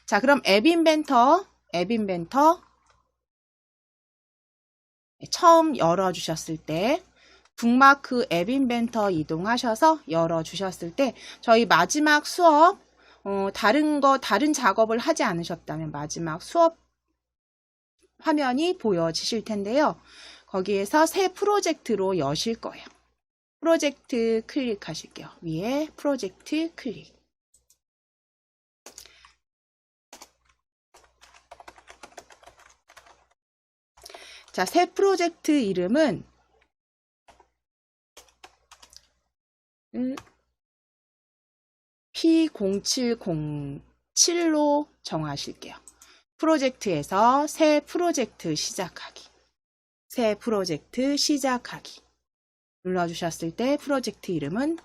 자, 그럼 앱 인벤터 처음 열어주셨을 때 북마크 앱 인벤터 이동하셔서 열어주셨을 때 저희 마지막 수업 다른 작업을 하지 않으셨다면 마지막 수업 화면이 보여지실 텐데요. 거기에서 새 프로젝트로 여실 거예요. 프로젝트 클릭하실게요. 위에 프로젝트 클릭. 자, 새 프로젝트 이름은 P0707로 정하실게요. 프로젝트에서 새 프로젝트 시작하기. 새 프로젝트 시작하기. 눌러주셨을 때 프로젝트 이름은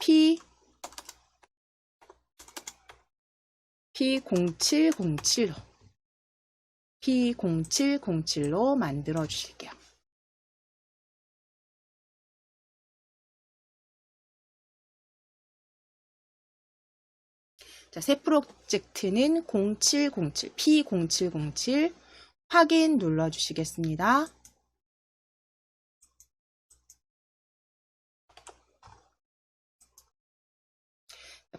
P0707로 만들어 주실게요. 자, 새 프로젝트는 P0707 확인 눌러주시겠습니다.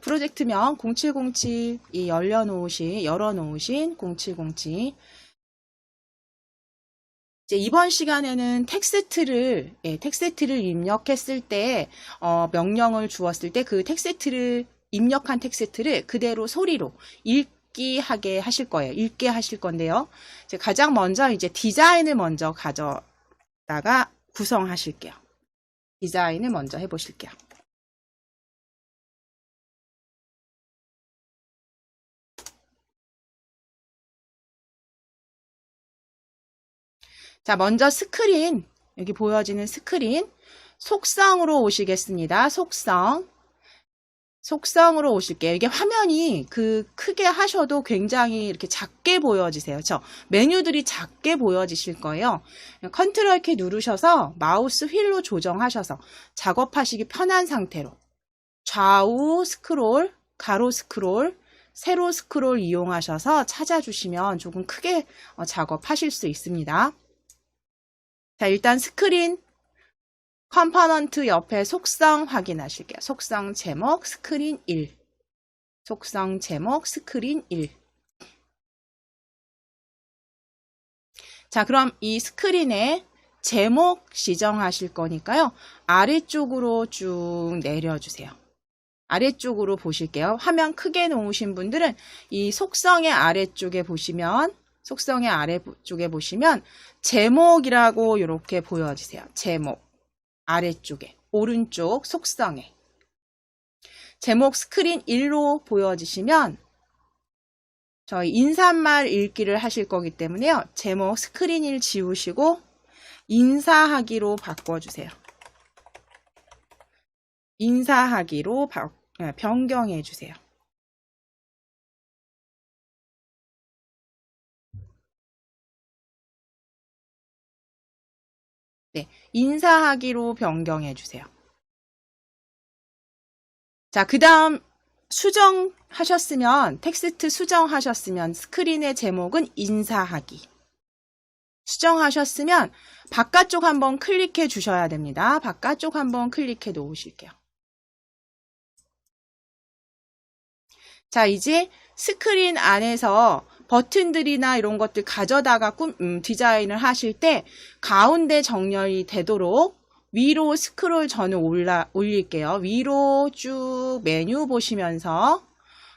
프로젝트명 0707이 열어놓으신 0707. 이제 이번 시간에는 텍스트를 입력했을 때 명령을 주었을 때 그 입력한 텍스트를 그대로 소리로 읽게 하실 거예요. 읽게 하실 건데요. 이제 가장 먼저 이제 디자인을 먼저 가져다가 구성하실게요. 디자인을 먼저 해보실게요. 자, 먼저 스크린, 여기 보여지는 스크린, 속성으로 오시겠습니다. 속성으로 오실게요. 이게 화면이 크게 하셔도 굉장히 이렇게 작게 보여지세요. 그렇죠? 메뉴들이 작게 보여지실 거예요. 컨트롤 키 누르셔서 마우스 휠로 조정하셔서 작업하시기 편한 상태로 좌우 스크롤, 가로 스크롤, 세로 스크롤 이용하셔서 찾아주시면 조금 크게 작업하실 수 있습니다. 자, 일단 스크린 컴포넌트 옆에 속성 확인하실게요. 속성 제목 스크린 1. 속성 제목 스크린 1. 자, 그럼 이 스크린에 제목 지정하실 거니까요. 아래쪽으로 쭉 내려주세요. 아래쪽으로 보실게요. 화면 크게 놓으신 분들은 이 속성의 아래쪽에 보시면 제목이라고 이렇게 보여지세요. 제목. 아래쪽에, 오른쪽 속성에. 제목 스크린 1로 보여지시면 저희 인사말 읽기를 하실 거기 때문에요. 제목 스크린 1 지우시고 인사하기로 바꿔주세요. 인사하기로 변경해 주세요. 네, 인사하기로 변경해 주세요. 자, 그 다음 텍스트 수정하셨으면 스크린의 제목은 인사하기. 수정하셨으면 바깥쪽 한번 클릭해 주셔야 됩니다. 바깥쪽 한번 클릭해 놓으실게요. 자, 이제 스크린 안에서 버튼들이나 이런 것들 가져다가 디자인을 하실 때 가운데 정렬이 되도록 위로 스크롤 저는 올릴게요. 위로 쭉 메뉴 보시면서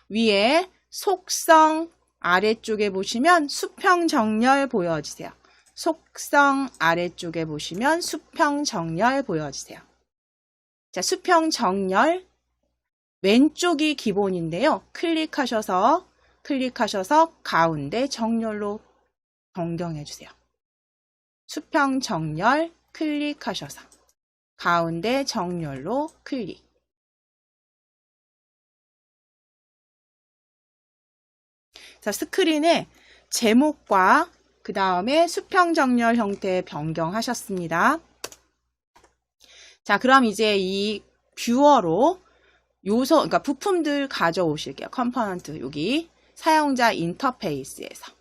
위에 속성 아래쪽에 보시면 수평 정렬 보여지세요. 속성 아래쪽에 보시면 수평 정렬 보여지세요. 자, 수평 정렬 왼쪽이 기본인데요. 클릭하셔서 가운데 정렬로 변경해 주세요. 수평 정렬 클릭하셔서 가운데 정렬로 클릭. 자, 스크린에 제목과 그 다음에 수평 정렬 형태 변경하셨습니다. 자, 그럼 이제 이 뷰어로 그러니까 부품들 가져오실게요. 컴포넌트 여기 사용자 인터페이스에서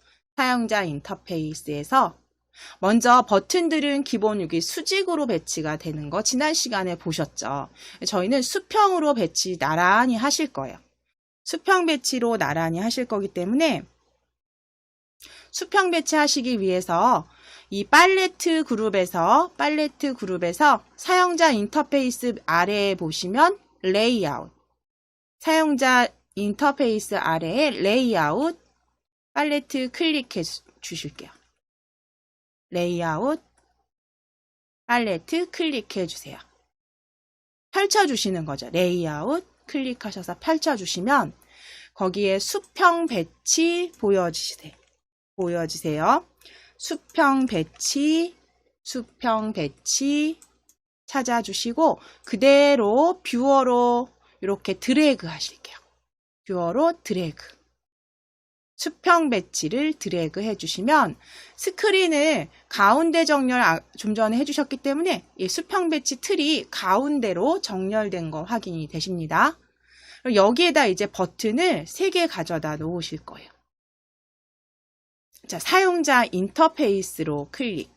먼저 버튼들은 기본 여기 수직으로 배치가 되는 거 지난 시간에 보셨죠. 저희는 수평으로 배치 나란히 하실 거예요. 수평 배치로 나란히 하실 거기 때문에 수평 배치하시기 위해서 이 팔레트 그룹에서 사용자 인터페이스 아래에 보시면 레이아웃, 사용자 인터페이스 아래에 레이아웃 팔레트 클릭해 주실게요. 레이아웃 팔레트 클릭해 주세요. 펼쳐주시는 거죠. 레이아웃 클릭하셔서 펼쳐주시면 거기에 수평 배치 보여지세요. 수평 배치 찾아주시고 그대로 뷰어로 이렇게 드래그 하실게요. 뷰어로 드래그. 수평 배치를 드래그 해주시면 스크린을 가운데 정렬 좀 전에 해주셨기 때문에 이 수평 배치 틀이 가운데로 정렬된 거 확인이 되십니다. 여기에다 이제 버튼을 3개 가져다 놓으실 거예요. 자, 사용자 인터페이스로 클릭.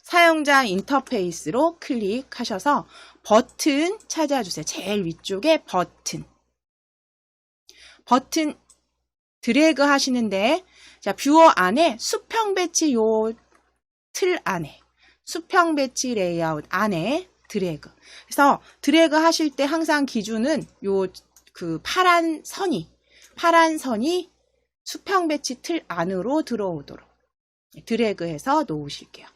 사용자 인터페이스로 클릭하셔서 버튼 찾아주세요. 제일 위쪽에 버튼 드래그 하시는데, 자, 뷰어 안에 수평 배치 요 틀 안에, 수평 배치 레이아웃 안에 드래그. 그래서 드래그 하실 때 항상 기준은 요 그 파란 선이 수평 배치 틀 안으로 들어오도록 드래그해서 놓으실게요.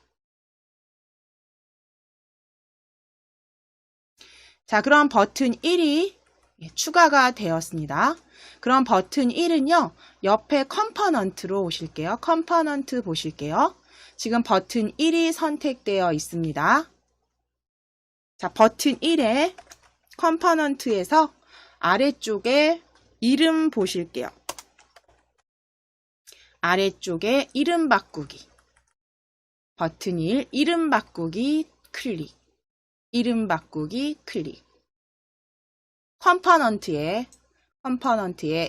자, 그럼 버튼 1이 추가가 되었습니다. 그럼 버튼 1은요, 옆에 컴포넌트로 오실게요. 컴포넌트 보실게요. 지금 버튼 1이 선택되어 있습니다. 자, 버튼 1의 컴포넌트에서 아래쪽에 이름 보실게요. 아래쪽에 이름 바꾸기. 버튼 1, 이름 바꾸기 클릭. 이름 바꾸기 클릭. 컴포넌트에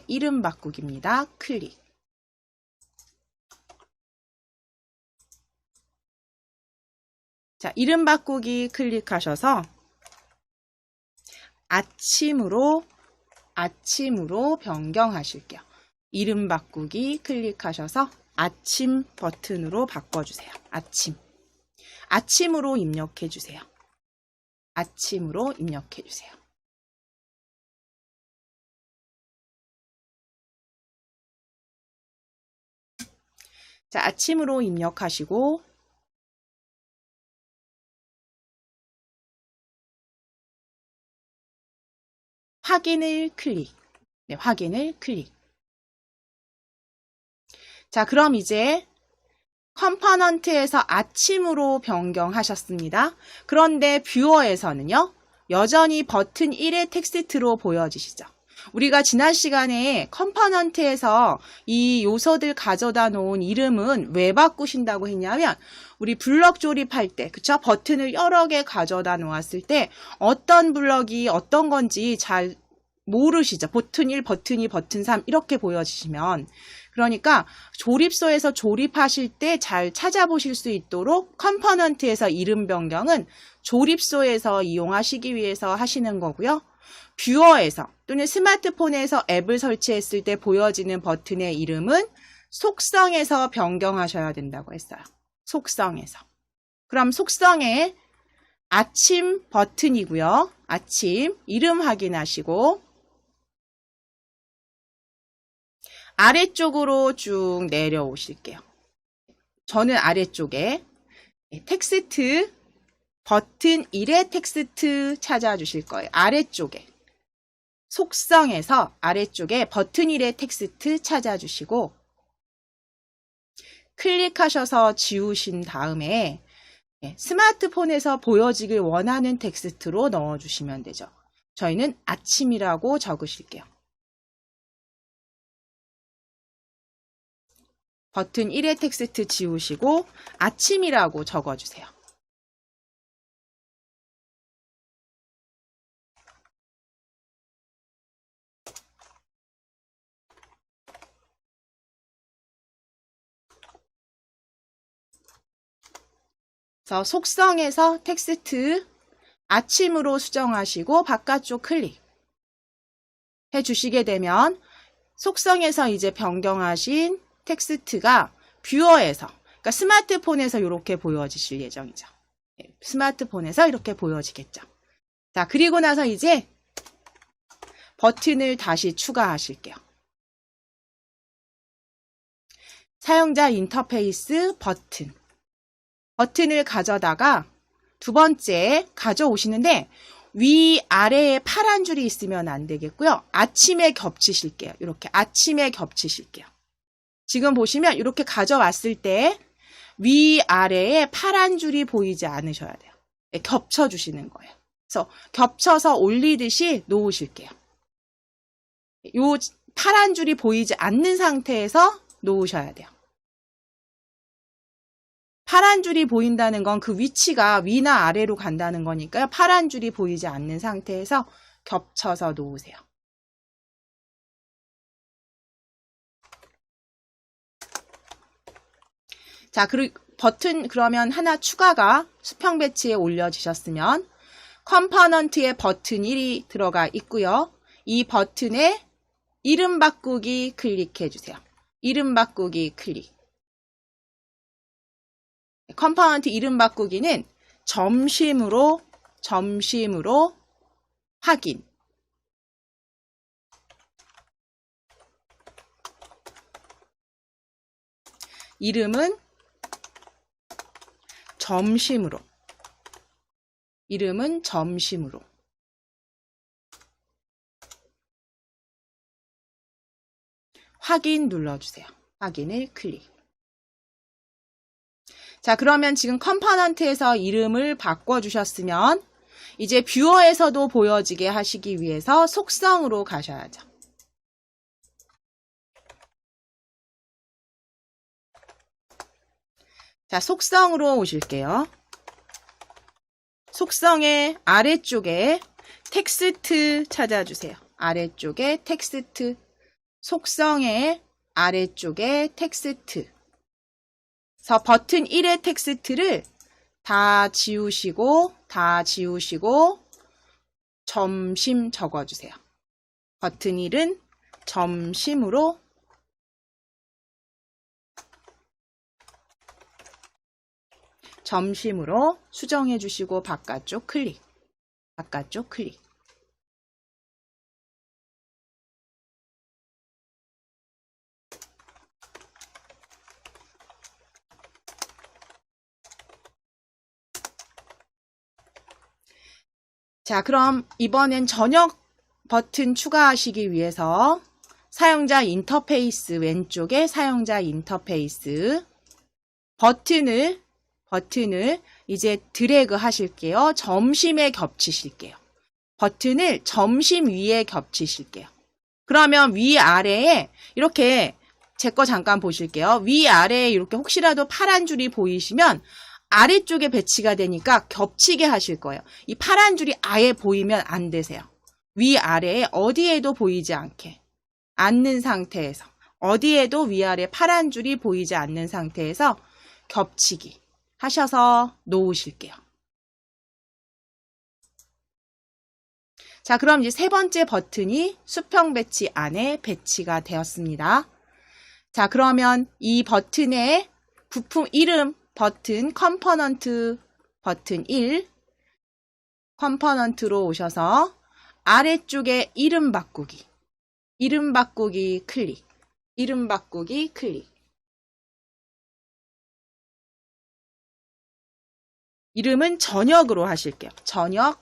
이름 바꾸기입니다. 클릭. 자, 이름 바꾸기 클릭하셔서 아침으로 변경하실게요. 이름 바꾸기 클릭하셔서 아침 버튼으로 바꿔주세요. 아침으로 입력해주세요. 아침으로 입력해주세요. 자, 아침으로 입력하시고 확인을 클릭. 네, 확인을 클릭. 자, 그럼 이제 컴포넌트에서 아침으로 변경하셨습니다. 그런데 뷰어에서는요, 여전히 버튼 1의 텍스트로 보여지시죠. 우리가 지난 시간에 컴포넌트에서 이 요소들 가져다 놓은 이름은 왜 바꾸신다고 했냐면, 우리 블럭 조립할 때, 그쵸? 버튼을 여러 개 가져다 놓았을 때 어떤 블럭이 어떤 건지 잘 모르시죠? 버튼 1, 버튼 2, 버튼 3 이렇게 보여지시면, 그러니까 조립소에서 조립하실 때 잘 찾아보실 수 있도록 컴포넌트에서 이름 변경은 조립소에서 이용하시기 위해서 하시는 거고요. 뷰어에서 또는 스마트폰에서 앱을 설치했을 때 보여지는 버튼의 이름은 속성에서 변경하셔야 된다고 했어요. 속성에서. 그럼 속성에 아침 버튼이고요. 아침 이름 확인하시고 아래쪽으로 쭉 내려오실게요. 저는 아래쪽에 텍스트 버튼 1의 텍스트 찾아주실 거예요. 아래쪽에 속성에서 아래쪽에 버튼 1의 텍스트 찾아주시고 클릭하셔서 지우신 다음에 스마트폰에서 보여지길 원하는 텍스트로 넣어주시면 되죠. 저희는 아침이라고 적으실게요. 버튼 1의 텍스트 지우시고 아침이라고 적어주세요. 그래서 속성에서 텍스트 아침으로 수정하시고 바깥쪽 클릭 해주시게 되면 속성에서 이제 변경하신 텍스트가 뷰어에서, 그러니까 스마트폰에서 이렇게 보여지실 예정이죠. 스마트폰에서 이렇게 보여지겠죠. 자, 그리고 나서 이제 버튼을 다시 추가하실게요. 사용자 인터페이스 버튼. 버튼을 가져다가 두 번째 가져오시는데 위아래에 파란 줄이 있으면 안 되겠고요. 아침에 겹치실게요. 이렇게 아침에 겹치실게요. 지금 보시면 이렇게 가져왔을 때 위아래에 파란 줄이 보이지 않으셔야 돼요. 겹쳐주시는 거예요. 그래서 겹쳐서 올리듯이 놓으실게요. 요 파란 줄이 보이지 않는 상태에서 놓으셔야 돼요. 파란 줄이 보인다는 건 그 위치가 위나 아래로 간다는 거니까요. 파란 줄이 보이지 않는 상태에서 겹쳐서 놓으세요. 자, 그리고 버튼 그러면 하나 추가가 수평 배치에 올려지셨으면 컴포넌트에 버튼 1이 들어가 있고요. 이 버튼에 이름 바꾸기 클릭해 주세요. 이름 바꾸기 클릭. 컴포넌트 이름 바꾸기는 점심으로 확인. 이름은 점심으로. 이름은 점심으로. 확인 눌러주세요. 확인을 클릭. 자, 그러면 지금 컴포넌트에서 이름을 바꿔주셨으면 이제 뷰어에서도 보여지게 하시기 위해서 속성으로 가셔야죠. 자, 속성으로 오실게요. 속성의 아래쪽에 텍스트 찾아주세요. 아래쪽에 텍스트. 속성의 아래쪽에 텍스트. 그래서 버튼 1의 텍스트를 다 지우시고 점심 적어주세요. 버튼 1은 점심으로 수정해 주시고 바깥쪽 클릭. 바깥쪽 클릭. 자, 그럼 이번엔 저녁 버튼 추가하시기 위해서 사용자 인터페이스 왼쪽에 사용자 인터페이스 버튼을 이제 드래그 하실게요. 점심에 겹치실게요. 버튼을 점심 위에 겹치실게요. 그러면 위아래에 이렇게 제 거 잠깐 보실게요. 위아래에 이렇게 혹시라도 파란 줄이 보이시면 아래쪽에 배치가 되니까 겹치게 하실 거예요. 이 파란 줄이 아예 보이면 안 되세요. 위아래에 어디에도 보이지 않는 상태에서 어디에도 위아래 파란 줄이 보이지 않는 상태에서 겹치기 하셔서 놓으실게요. 자, 그럼 이제 세 번째 버튼이 수평 배치 안에 배치가 되었습니다. 자, 그러면 이 버튼의 부품 이름 버튼 컴포넌트 버튼 1 컴포넌트로 오셔서 아래쪽에 이름 바꾸기 클릭. 이름 바꾸기 클릭. 이름은 저녁으로 하실게요. 저녁.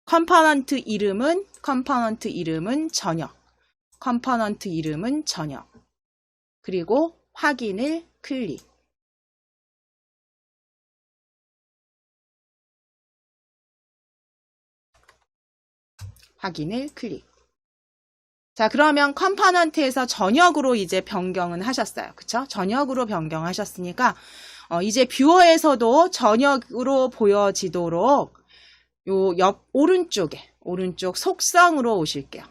컴포넌트 이름은 저녁. 컴포넌트 이름은 저녁. 그리고 확인을 클릭. 확인을 클릭. 자, 그러면 컴포넌트에서 저녁으로 이제 변경은 하셨어요. 그쵸? 저녁으로 변경하셨으니까 이제 뷰어에서도 저녁으로 보여지도록 요 옆 오른쪽 속성으로 오실게요.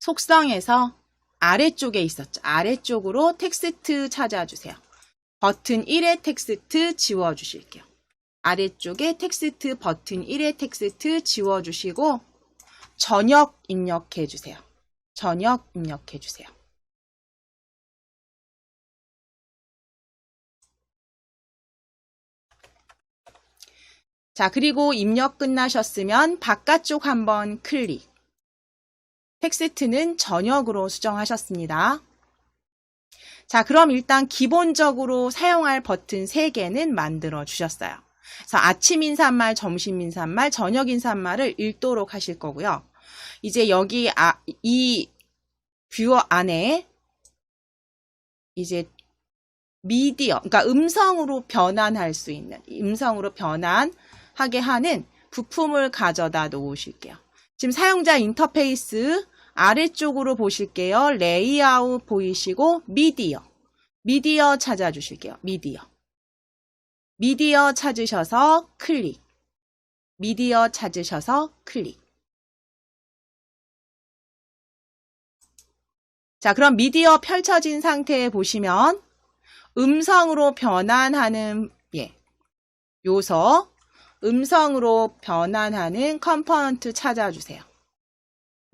속성에서 아래쪽에 있었죠. 아래쪽으로 텍스트 찾아주세요. 버튼 1의 텍스트 지워주실게요. 아래쪽에 텍스트 버튼 1의 텍스트 지워주시고 저녁 입력해주세요. 저녁 입력해주세요. 자, 그리고 입력 끝나셨으면 바깥쪽 한번 클릭. 텍스트는 저녁으로 수정하셨습니다. 자, 그럼 일단 기본적으로 사용할 버튼 3개는 만들어 주셨어요. 그래서 아침 인사말, 점심 인사말, 저녁 인사말을 읽도록 하실 거고요. 이제 여기 이 뷰어 안에 이제 미디어, 그러니까 음성으로 변환할 수 있는, 음성으로 변환하게 하는 부품을 가져다 놓으실게요. 지금 사용자 인터페이스 아래쪽으로 보실게요. 레이아웃 보이시고 미디어. 미디어 찾아주실게요. 미디어. 미디어 찾으셔서 클릭. 미디어 찾으셔서 클릭. 자, 그럼 미디어 펼쳐진 상태에 보시면 음성으로 변환하는 요소, 음성으로 변환하는 컴포넌트 찾아주세요.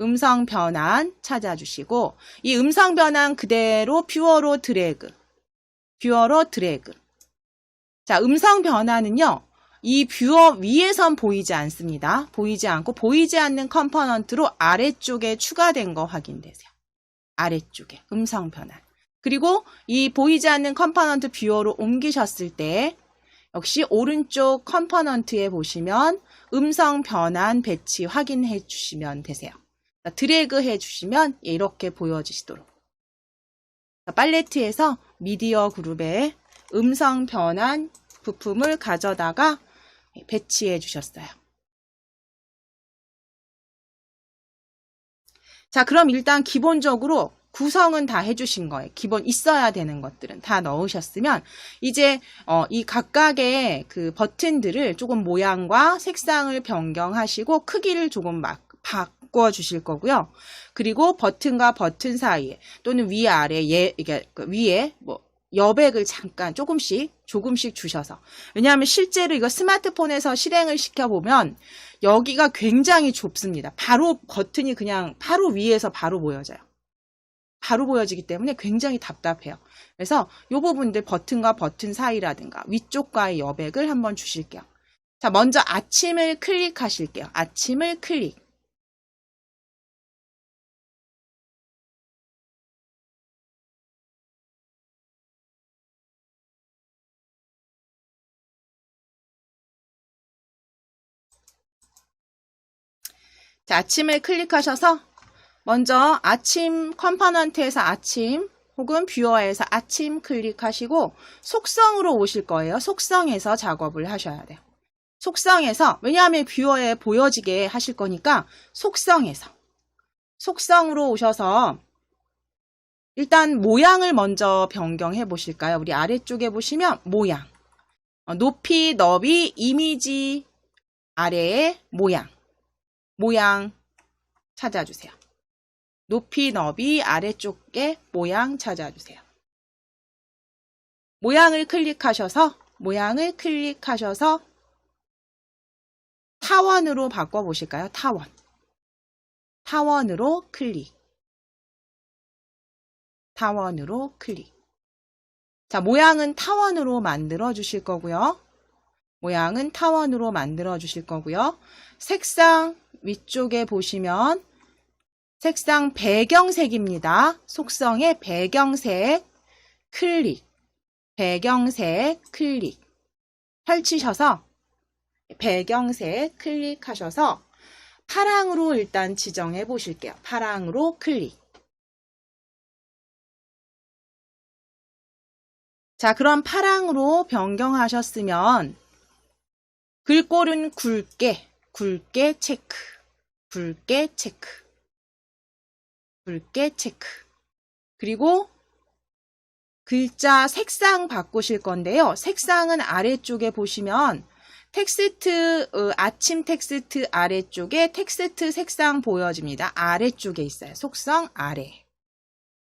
음성 변환 찾아주시고 이 음성 변환 그대로 뷰어로 드래그. 뷰어로 드래그. 자, 음성 변환은요. 이 뷰어 위에선 보이지 않습니다. 보이지 않고 보이지 않는 컴포넌트로 아래쪽에 추가된 거 확인되세요. 아래쪽에 음성 변환. 그리고 이 보이지 않는 컴포넌트 뷰어로 옮기셨을 때 역시 오른쪽 컴포넌트에 보시면 음성 변환 배치 확인해 주시면 되세요. 드래그 해주시면 이렇게 보여지시도록. 팔레트에서 미디어 그룹에 음성 변환 부품을 가져다가 배치해 주셨어요. 자, 그럼 일단 기본적으로 구성은 다 해주신 거예요. 기본 있어야 되는 것들은 다 넣으셨으면 이제 이 각각의 그 버튼들을 조금 모양과 색상을 변경하시고 크기를 조금 바꿔 주실 거고요. 그리고 버튼과 버튼 사이에 또는 위아래 이게 위에 여백을 잠깐 조금씩 주셔서. 왜냐하면 실제로 이거 스마트폰에서 실행을 시켜보면 여기가 굉장히 좁습니다. 바로 버튼이 그냥 바로 위에서 바로 보여져요. 바로 보여지기 때문에 굉장히 답답해요. 그래서 이 부분들 버튼과 버튼 사이라든가 위쪽과의 여백을 한번 주실게요. 자, 먼저 아침을 클릭하실게요. 아침을 클릭. 자, 아침을 클릭하셔서 먼저 아침 컴포넌트에서 아침 혹은 뷰어에서 아침 클릭하시고 속성으로 오실 거예요. 속성에서 작업을 하셔야 돼요. 속성에서, 왜냐하면 뷰어에 보여지게 하실 거니까 속성으로 오셔서 일단 모양을 먼저 변경해 보실까요? 우리 아래쪽에 보시면 모양, 높이, 너비, 이미지 아래에 모양 찾아주세요. 높이, 너비 아래쪽에 모양 찾아주세요. 모양을 클릭하셔서 타원으로 바꿔보실까요? 타원으로 클릭. 타원으로 클릭. 자, 모양은 타원으로 만들어 주실 거고요. 색상 위쪽에 보시면 색상 배경색입니다. 속성의 배경색 클릭. 펼치셔서 배경색 클릭하셔서 파랑으로 일단 지정해 보실게요. 파랑으로 클릭. 자, 그럼 파랑으로 변경하셨으면 글꼴은 굵게 체크. 그리고 글자 색상 바꾸실 건데요. 색상은 아래쪽에 보시면 텍스트, 아침 텍스트 아래쪽에 텍스트 색상 보여집니다. 아래쪽에 있어요. 속성 아래.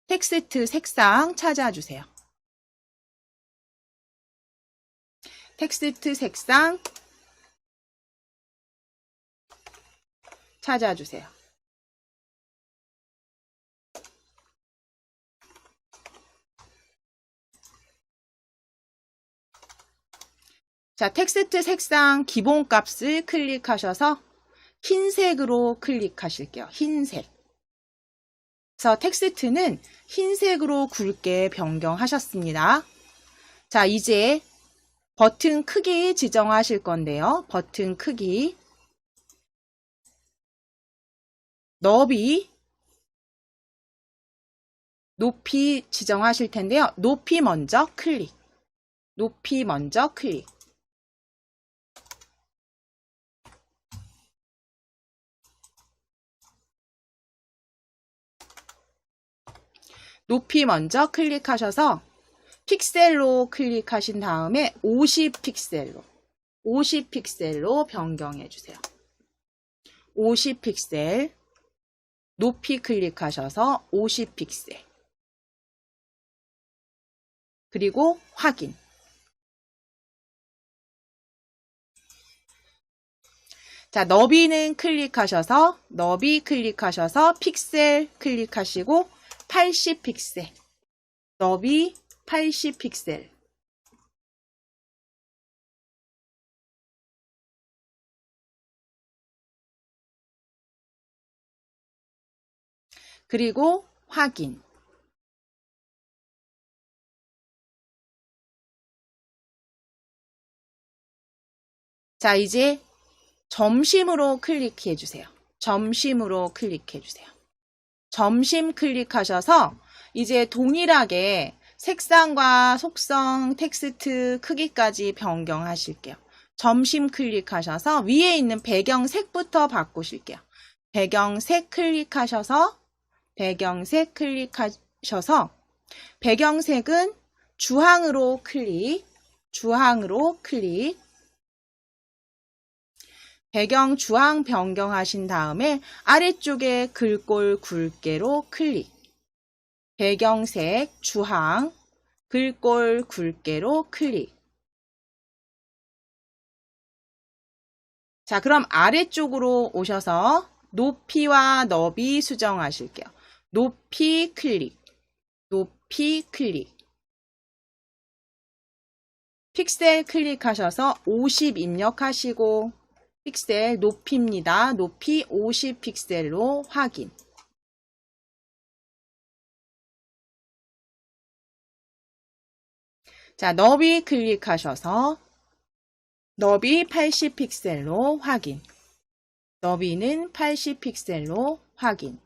텍스트 색상 찾아주세요. 텍스트 색상 찾아주세요. 자, 텍스트 색상 기본값을 클릭하셔서 흰색으로 클릭하실게요. 흰색. 그래서 텍스트는 흰색으로 굵게 변경하셨습니다. 자, 이제 버튼 크기 지정하실 건데요. 버튼 크기, 너비, 높이 지정하실 텐데요. 높이 먼저 클릭. 높이 먼저 클릭. 높이 먼저 클릭하셔서 픽셀로 클릭하신 다음에 50픽셀로 변경해 주세요. 50픽셀 높이 클릭하셔서 50픽셀 그리고 확인. 자, 너비는 클릭하셔서 픽셀 클릭하시고 80픽셀 너비 80픽셀 그리고 확인. 자, 이제 점심으로 클릭해 주세요. 점심으로 클릭해 주세요. 점심 클릭하셔서 이제 동일하게 색상과 속성, 텍스트 크기까지 변경하실게요. 점심 클릭하셔서 위에 있는 배경색부터 바꾸실게요. 배경색 클릭하셔서 배경색은 주황으로 클릭. 배경 주황 변경하신 다음에 아래쪽에 글꼴 굵게로 클릭. 배경색 주황, 글꼴 굵게로 클릭. 자, 그럼 아래쪽으로 오셔서 높이와 너비 수정하실게요. 높이 클릭. 픽셀 클릭하셔서 50 입력하시고 픽셀 높이입니다. 높이 50픽셀로 확인. 자, 너비 클릭하셔서 너비 80픽셀로 확인. 너비는 80픽셀로 확인.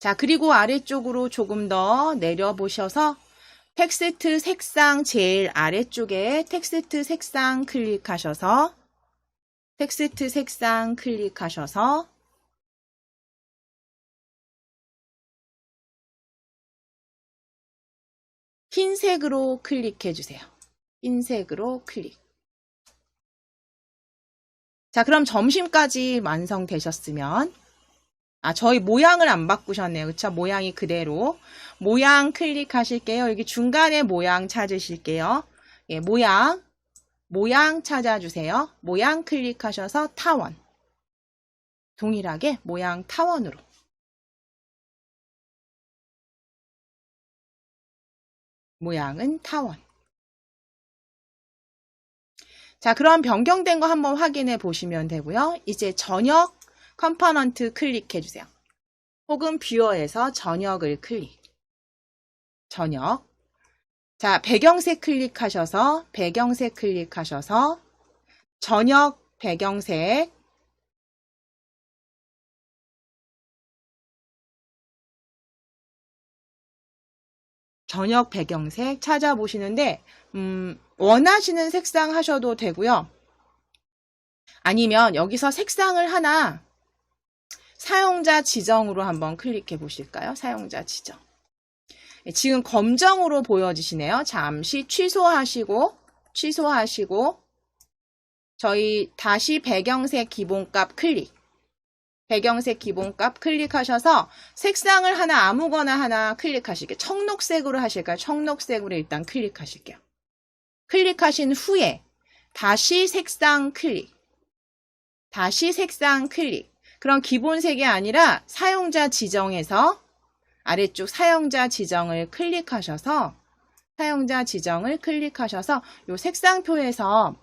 자, 그리고 아래쪽으로 조금 더 내려보셔서 텍스트 색상 제일 아래쪽에 텍스트 색상 클릭하셔서 흰색으로 클릭해 주세요. 흰색으로 클릭. 자, 그럼 점심까지 완성되셨으면 저희 모양을 안 바꾸셨네요. 그쵸? 모양이 그대로. 모양 클릭하실게요. 여기 중간에 모양 찾으실게요. 예, 모양 찾아주세요. 모양 클릭하셔서 타원. 동일하게 모양 타원으로. 모양은 타원. 자, 그럼 변경된 거 한번 확인해 보시면 되고요. 이제 저녁 컴포넌트 클릭해 주세요. 혹은 뷰어에서 저녁을 클릭. 저녁. 자, 배경색 클릭하셔서 저녁 배경색 찾아보시는데 원하시는 색상 하셔도 되고요. 아니면 여기서 색상을 하나 사용자 지정으로 한번 클릭해 보실까요? 사용자 지정. 지금 검정으로 보여지시네요. 잠시 취소하시고 저희 다시 배경색 기본값 클릭. 배경색 기본값 클릭하셔서 색상을 하나 아무거나 하나 클릭하실게요. 청록색으로 하실까요? 청록색으로 일단 클릭하실게요. 클릭하신 후에 다시 색상 클릭. 다시 색상 클릭. 그럼 기본색이 아니라 사용자 지정에서 아래쪽 사용자 지정을 클릭하셔서 요 색상표에서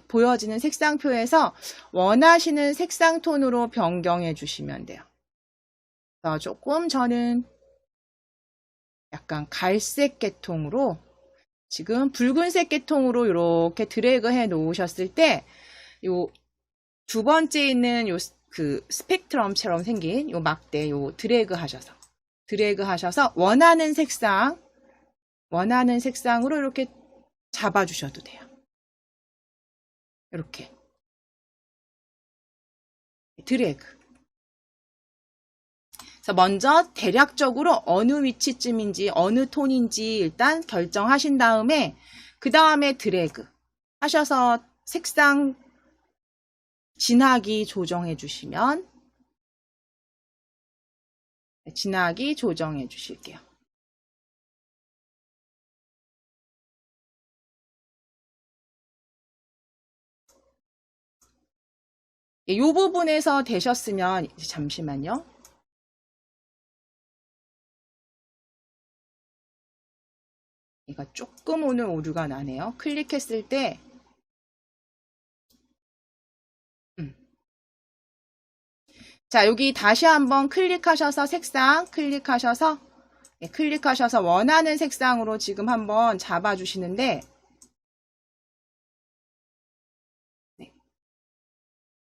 보여지는 색상표에서 원하시는 색상 톤으로 변경해 주시면 돼요. 그래서 조금 저는 약간 갈색 계통으로 지금 붉은색 계통으로 이렇게 드래그 해 놓으셨을 때 요 두 번째 있는 요 그 스펙트럼처럼 생긴 요 막대 요 드래그 하셔서 원하는 색상으로 이렇게 잡아 주셔도 돼요. 이렇게 드래그. 그래서 먼저 대략적으로 어느 위치쯤인지 어느 톤인지 일단 결정하신 다음에 그 다음에 드래그 하셔서 색상 진하기 조정해 주시면 진하기 조정해 주실게요. 이 부분에서 되셨으면 잠시만요. 이거 조금 오늘 오류가 나네요. 클릭했을 때 자, 여기 다시 한번 클릭하셔서 색상 클릭하셔서 원하는 색상으로 지금 한번 잡아주시는데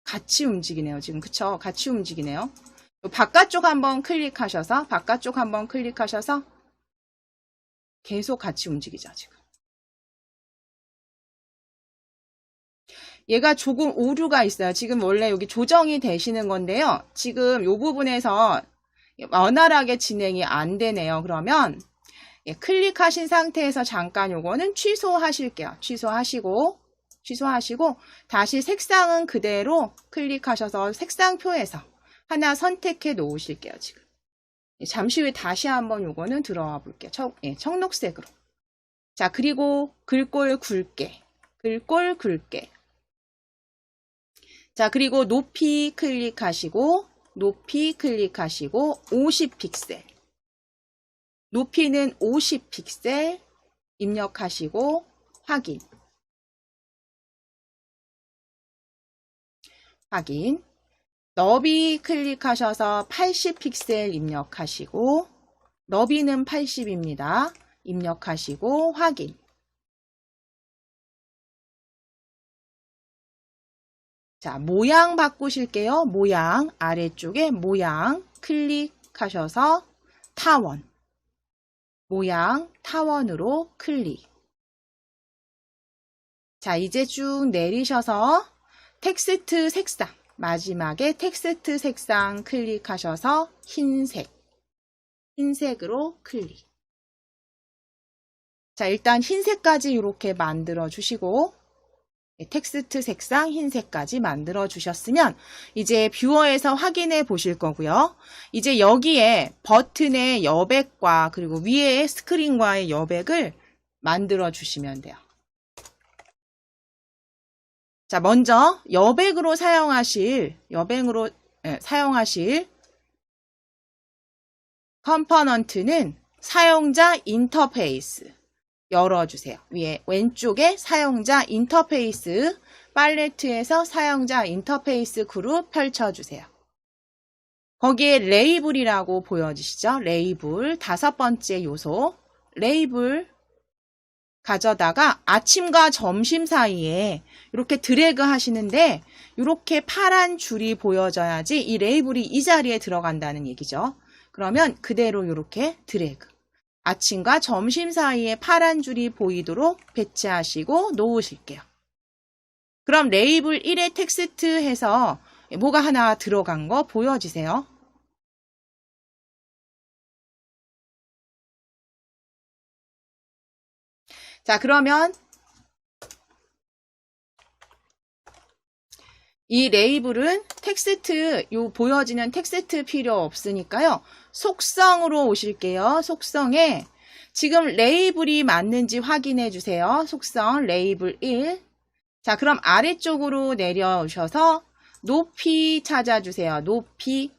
같이 움직이네요. 지금 그쵸? 같이 움직이네요. 바깥쪽 한번 클릭하셔서 계속 같이 움직이죠. 지금 얘가 조금 오류가 있어요. 지금 원래 여기 조정이 되시는 건데요. 지금 이 부분에서 원활하게 진행이 안 되네요. 그러면 클릭하신 상태에서 잠깐 요거는 취소하실게요. 취소하시고 다시 색상은 그대로 클릭하셔서 색상표에서 하나 선택해 놓으실게요. 지금 잠시 후에 다시 한번 요거는 들어와 볼게요. 청록색으로. 자, 그리고 글꼴 굵게. 자, 그리고 높이 클릭하시고 50픽셀. 높이는 50픽셀 입력하시고 확인. 너비 클릭하셔서 80픽셀 입력하시고 너비는 80입니다. 입력하시고 확인. 자, 모양 바꾸실게요. 모양, 아래쪽에 모양 클릭하셔서 타원. 모양 타원으로 클릭. 자, 이제 쭉 내리셔서 텍스트 색상. 마지막에 텍스트 색상 클릭하셔서 흰색으로 클릭. 자, 일단 흰색까지 이렇게 만들어 주시고 텍스트 색상 흰색까지 만들어 주셨으면 이제 뷰어에서 확인해 보실 거고요. 이제 여기에 버튼의 여백과 그리고 위에 스크린과의 여백을 만들어 주시면 돼요. 자, 먼저 여백으로 사용하실 컴포넌트는 사용자 인터페이스 열어주세요. 위에 왼쪽에 사용자 인터페이스 팔레트에서 사용자 인터페이스 그룹 펼쳐주세요. 거기에 레이블이라고 보여지시죠? 레이블 다섯 번째 요소 레이블 가져다가 아침과 점심 사이에 이렇게 드래그 하시는데 이렇게 파란 줄이 보여져야지 이 레이블이 이 자리에 들어간다는 얘기죠. 그러면 그대로 이렇게 드래그. 아침과 점심 사이에 파란 줄이 보이도록 배치하시고 놓으실게요. 그럼 레이블 1의 텍스트 해서 뭐가 하나 들어간 거 보여지세요? 자, 그러면 이 레이블은 텍스트, 요 보여지는 텍스트 필요 없으니까요. 속성으로 오실게요. 속성에 지금 레이블이 맞는지 확인해 주세요. 속성 레이블 1. 자, 그럼 아래쪽으로 내려오셔서 높이 찾아주세요. 높이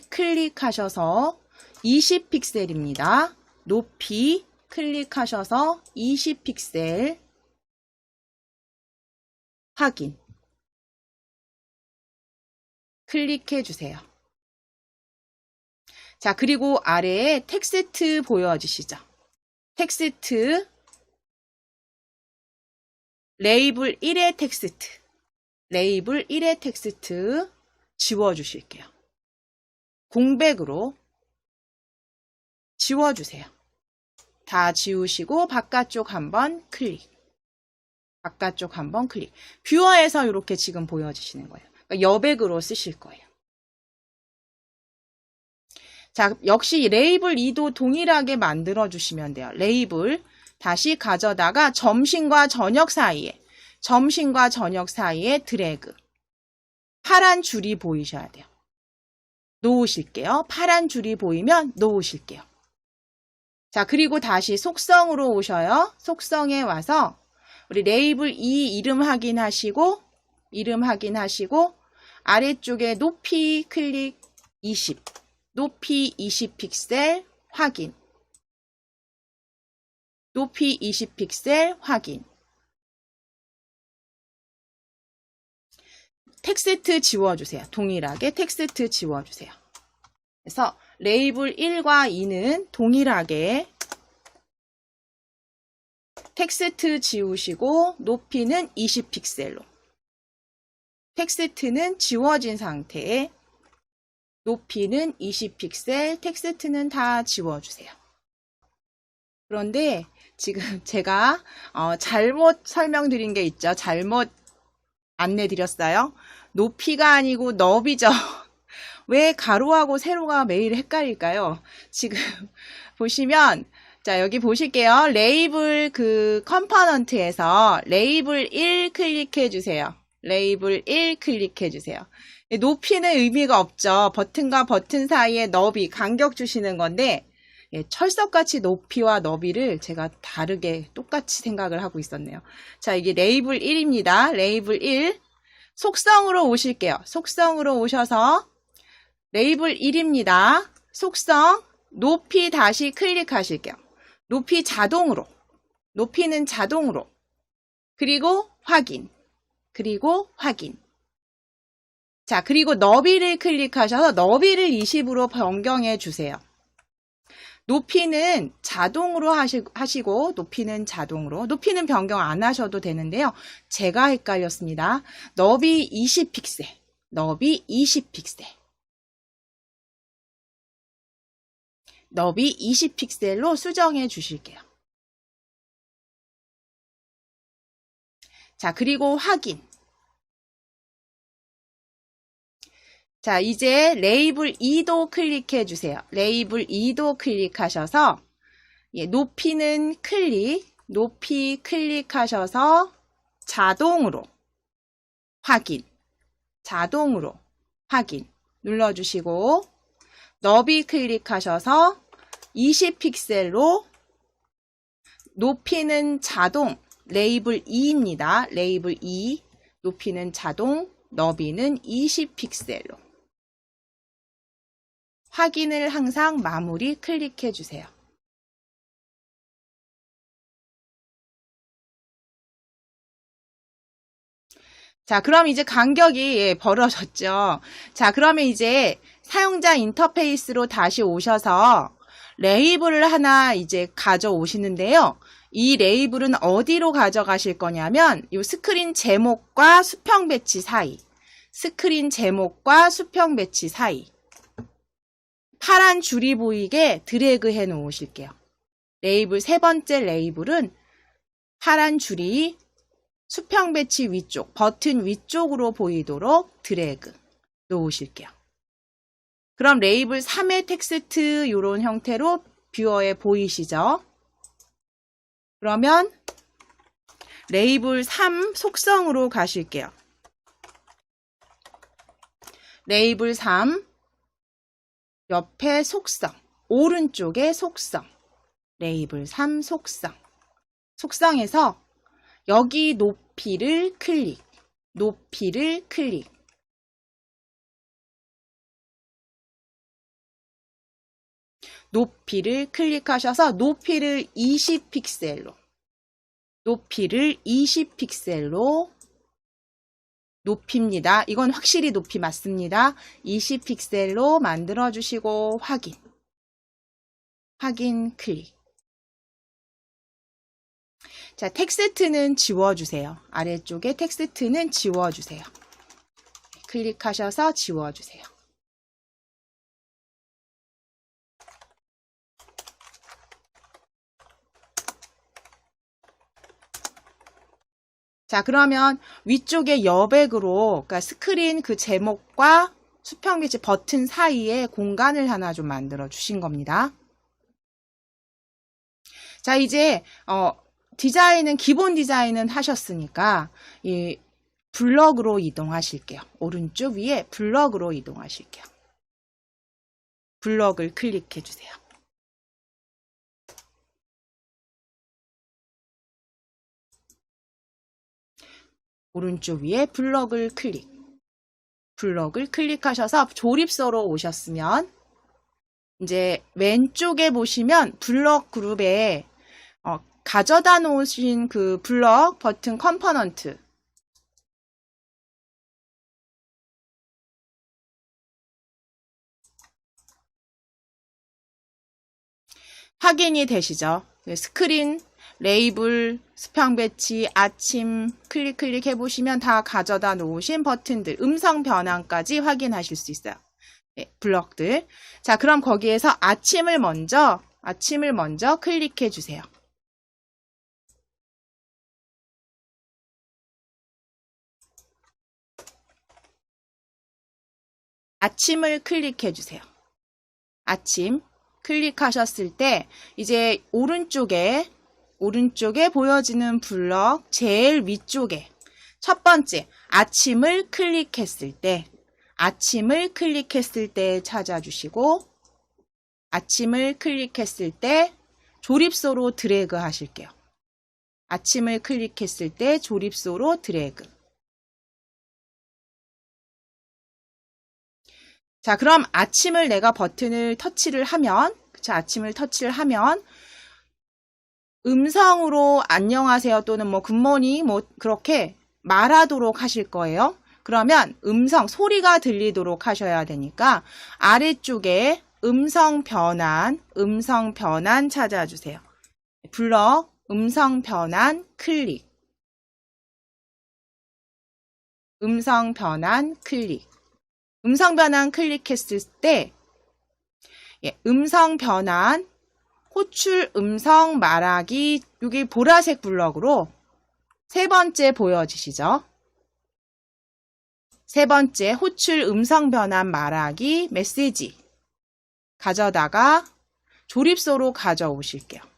클릭하셔서 20픽셀입니다. 높이 클릭하셔서 20픽셀 확인. 클릭해 주세요. 자, 그리고 아래에 텍스트 보여지시죠? 텍스트, 레이블 1의 텍스트, 레이블 1의 텍스트 지워주실게요. 공백으로 지워주세요. 다 지우시고 바깥쪽 한번 클릭. 바깥쪽 한번 클릭. 뷰어에서 이렇게 지금 보여지시는 거예요. 그러니까 여백으로 쓰실 거예요. 자, 역시 레이블 2도 동일하게 만들어 주시면 돼요. 레이블 다시 가져다가 점심과 저녁 사이에 드래그. 파란 줄이 보이셔야 돼요. 놓으실게요. 파란 줄이 보이면 놓으실게요. 자, 그리고 다시 속성으로 오셔요. 속성에 와서 우리 레이블 2 이름 확인하시고 아래쪽에 높이 클릭 20. 높이 20픽셀 확인. 높이 20픽셀 확인. 텍스트 지워주세요. 동일하게 텍스트 지워주세요. 그래서 레이블 1과 2는 동일하게 텍스트 지우시고 높이는 20픽셀로. 텍스트는 지워진 상태에 높이는 20픽셀, 텍스트는 다 지워주세요. 그런데 지금 제가 잘못 설명드린 게 있죠. 잘못 안내드렸어요. 높이가 아니고 너비죠. 왜 가로하고 세로가 매일 헷갈릴까요? 지금 보시면 자, 여기 보실게요. 레이블 컴포넌트에서 레이블 1 클릭해 주세요. 레이블 1 클릭해 주세요. 높이는 의미가 없죠. 버튼과 버튼 사이에 너비, 간격 주시는 건데 철석같이 높이와 너비를 제가 다르게 똑같이 생각을 하고 있었네요. 자, 이게 레이블 1입니다. 레이블 1. 속성으로 오실게요. 속성으로 오셔서 레이블 1입니다. 속성, 높이 다시 클릭하실게요. 높이 자동으로. 높이는 자동으로. 그리고 확인. 자, 그리고 너비를 클릭하셔서 너비를 20으로 변경해 주세요. 높이는 자동으로 하시고 높이는 자동으로. 높이는 변경 안 하셔도 되는데요. 제가 헷갈렸습니다. 너비 20픽셀. 너비 20픽셀. 너비 20픽셀로 수정해 주실게요. 자, 그리고 확인. 자, 이제 레이블 2도 클릭해 주세요. 레이블 2도 클릭하셔서 높이는 높이 클릭하셔서 자동으로 확인 눌러주시고 너비 클릭하셔서 20픽셀로 높이는 자동 레이블 2입니다. 레이블 2 높이는 자동 너비는 20픽셀로 확인을 항상 마무리 클릭해 주세요. 자, 그럼 이제 간격이 벌어졌죠. 자, 그러면 이제 사용자 인터페이스로 다시 오셔서 레이블을 하나 이제 가져오시는데요. 이 레이블은 어디로 가져가실 거냐면 이 스크린 제목과 수평 배치 사이. 스크린 제목과 수평 배치 사이. 파란 줄이 보이게 드래그 해 놓으실게요. 레이블 세 번째 레이블은 파란 줄이 수평 배치 위쪽, 버튼 위쪽으로 보이도록 드래그 놓으실게요. 그럼 레이블 3의 텍스트 이런 형태로 뷰어에 보이시죠? 그러면 레이블 3 속성으로 가실게요. 레이블 3, 옆에 속성, 오른쪽에 속성, 레이블 3 속성. 속성에서 여기 높이를 클릭, 높이를 클릭. 높이를 클릭하셔서 높이를 20픽셀로, 높이를 20픽셀로 높입니다. 이건 확실히 높이 맞습니다. 20픽셀로 만들어 주시고 확인. 확인 클릭. 자, 텍스트는 지워주세요. 아래쪽에 텍스트는 지워주세요. 클릭하셔서 지워주세요. 자, 그러면 위쪽에 여백으로, 그러니까 스크린 그 제목과 수평비치 버튼 사이에 공간을 하나 좀 만들어 주신 겁니다. 자, 이제 디자인은 기본 디자인은 하셨으니까 이 블럭으로 이동하실게요. 오른쪽 위에 블럭으로 이동하실게요. 블럭을 클릭해 주세요. 오른쪽 위에 블럭을 클릭. 블럭을 클릭하셔서 조립서로 오셨으면 이제 왼쪽에 보시면 블럭 그룹에 가져다 놓으신 그 블럭 버튼 컴포넌트 확인이 되시죠? 스크린, 레이블, 수평 배치, 아침 클릭 해보시면 다 가져다 놓으신 버튼들, 음성 변환까지 확인하실 수 있어요. 네, 블럭들. 자, 그럼 거기에서 아침을 먼저 클릭해 주세요. 아침을 클릭해 주세요. 아침 클릭하셨을 때 이제 오른쪽에 보여지는 블럭 제일 위쪽에 첫 번째 아침을 클릭했을 때 찾아주시고 아침을 클릭했을 때 조립소로 드래그 하실게요. 아침을 클릭했을 때 조립소로 드래그. 자, 그럼 아침을 내가 버튼을 터치를 하면, 그쵸? 아침을 터치를 하면, 음성으로 안녕하세요 또는 뭐 굿모닝 뭐 그렇게 말하도록 하실 거예요. 그러면 음성, 소리가 들리도록 하셔야 되니까 아래쪽에 음성 변환 찾아주세요. 블럭, 음성 변환 클릭. 음성 변환 클릭. 음성 변환 클릭했을 때 음성 변환 호출 음성 말하기 여기 보라색 블럭으로 세 번째 보여지시죠? 세 번째 호출 음성 변환 말하기 메시지 가져다가 조립소로 가져오실게요.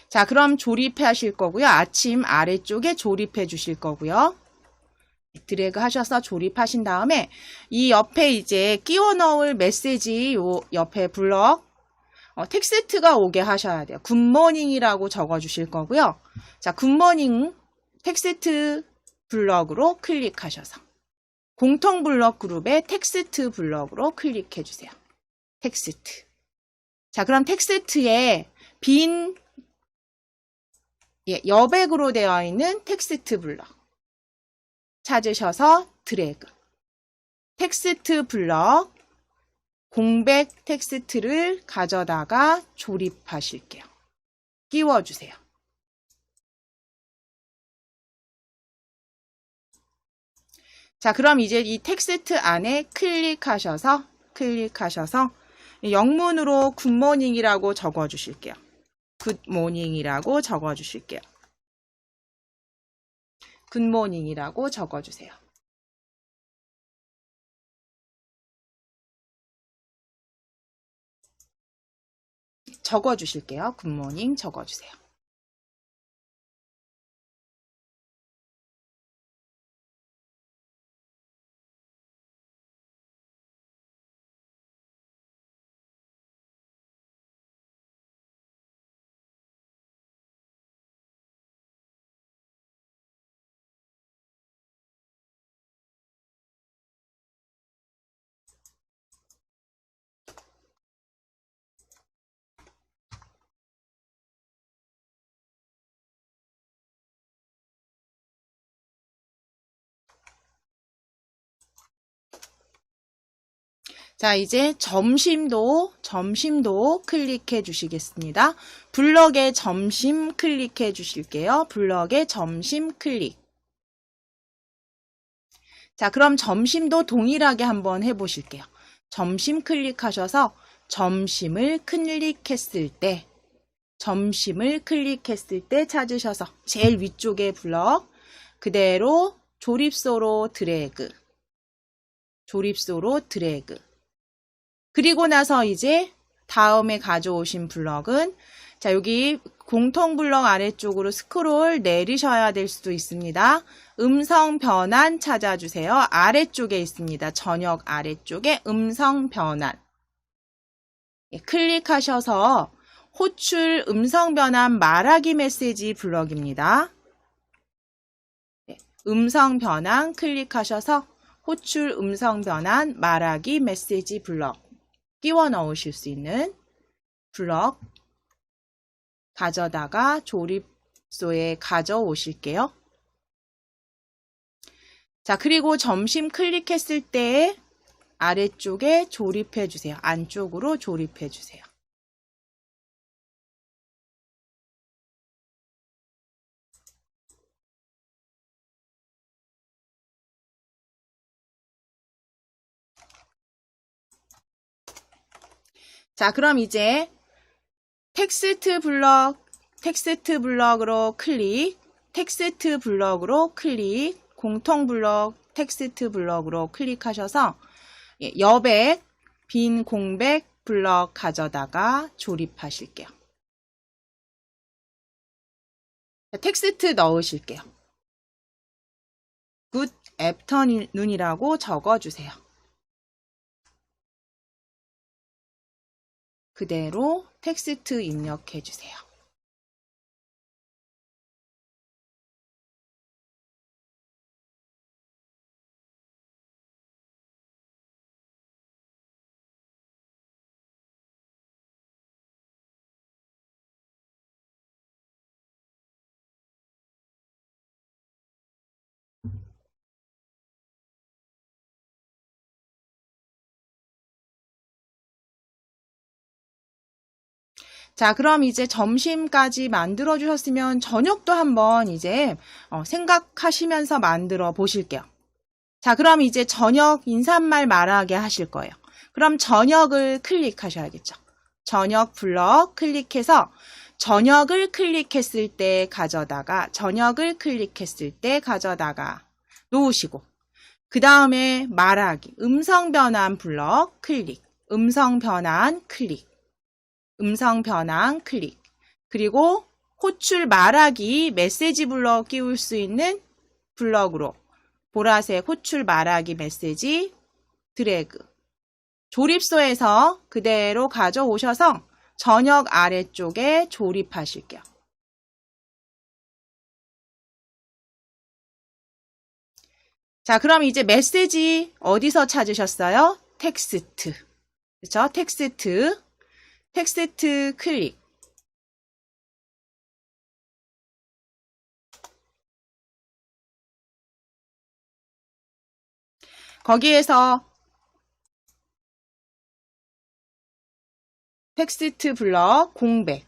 자, 그럼 조립하실 거고요. 아침 아래쪽에 조립해 주실 거고요. 드래그 하셔서 조립하신 다음에 이 옆에 이제 끼워 넣을 메시지 요 옆에 블럭 텍스트가 오게 하셔야 돼요. 굿모닝이라고 적어 주실 거고요. 자, 굿모닝 텍스트 블럭으로 클릭하셔서 공통 블럭 그룹의 텍스트 블럭으로 클릭해 주세요. 텍스트. 자, 그럼 텍스트에 빈 여백으로 되어 있는 텍스트 블럭 찾으셔서 드래그. 텍스트 블럭 공백 텍스트를 가져다가 조립하실게요. 끼워주세요. 자, 그럼 이제 이 텍스트 안에 클릭하셔서 영문으로 굿모닝이라고 적어주실게요. 굿모닝이라고 적어주실게요. 굿모닝이라고 적어주세요. 적어주실게요. 굿모닝 적어주세요. 자, 이제 점심도 클릭해 주시겠습니다. 블럭에 점심 클릭해 주실게요. 블럭에 점심 클릭. 자, 그럼 점심도 동일하게 한번 해보실게요. 점심 클릭하셔서 점심을 클릭했을 때 찾으셔서 제일 위쪽에 블럭 그대로 조립소로 드래그. 그리고 나서 이제 다음에 가져오신 블럭은 자, 여기 공통 블럭 아래쪽으로 스크롤 내리셔야 될 수도 있습니다. 음성 변환 찾아주세요. 아래쪽에 있습니다. 저녁 아래쪽에 음성 변환. 클릭하셔서 호출 음성 변환 말하기 메시지 블럭입니다. 음성 변환 클릭하셔서 호출 음성 변환 말하기 메시지 블럭 끼워 넣으실 수 있는 블럭 가져다가 조립소에 가져오실게요. 자, 그리고 점심 클릭했을 때 아래쪽에 조립해 주세요. 안쪽으로 조립해 주세요. 자, 그럼 이제 텍스트 블럭으로 클릭, 공통 블럭 텍스트 블럭으로 클릭하셔서 여백, 빈 공백 블럭 가져다가 조립하실게요. 자, 텍스트 넣으실게요. 굿 애프터눈이라고 적어주세요. 그대로 텍스트 입력해 주세요. 자, 그럼 이제 점심까지 만들어 주셨으면 저녁도 한번 이제 생각하시면서 만들어 보실게요. 자, 그럼 이제 저녁 인사말 말하게 하실 거예요. 그럼 저녁을 클릭하셔야겠죠. 저녁 블럭 클릭해서 저녁을 클릭했을 때 가져다가 놓으시고 그 다음에 말하기 음성 변환 블럭 클릭 음성 변환 클릭 그리고 호출 말하기 메시지 블럭 끼울 수 있는 블럭으로 보라색 호출 말하기 메시지 드래그 조립소에서 그대로 가져오셔서 저녁 아래쪽에 조립하실게요. 자, 그럼 이제 메시지 어디서 찾으셨어요? 텍스트. 그렇죠? 텍스트 클릭. 거기에서 텍스트 블럭 공백.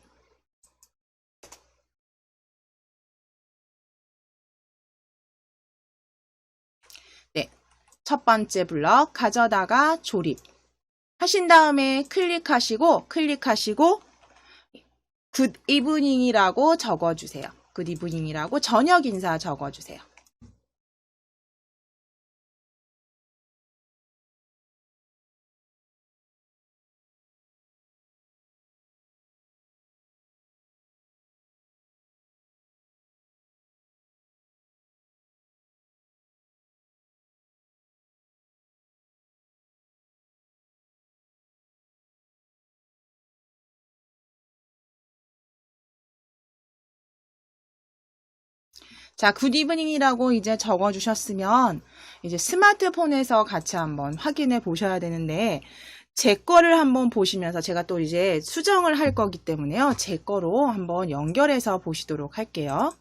네. 첫 번째 블럭 가져다가 조립. 하신 다음에 클릭하시고 굿 이브닝이라고 적어주세요. 굿 이브닝이라고 저녁 인사 적어주세요. 자, 굿 이브닝이라고 이제 적어주셨으면 이제 스마트폰에서 같이 한번 확인해 보셔야 되는데 제 거를 한번 보시면서 제가 또 이제 수정을 할 거기 때문에요. 제 거로 한번 연결해서 보시도록 할게요.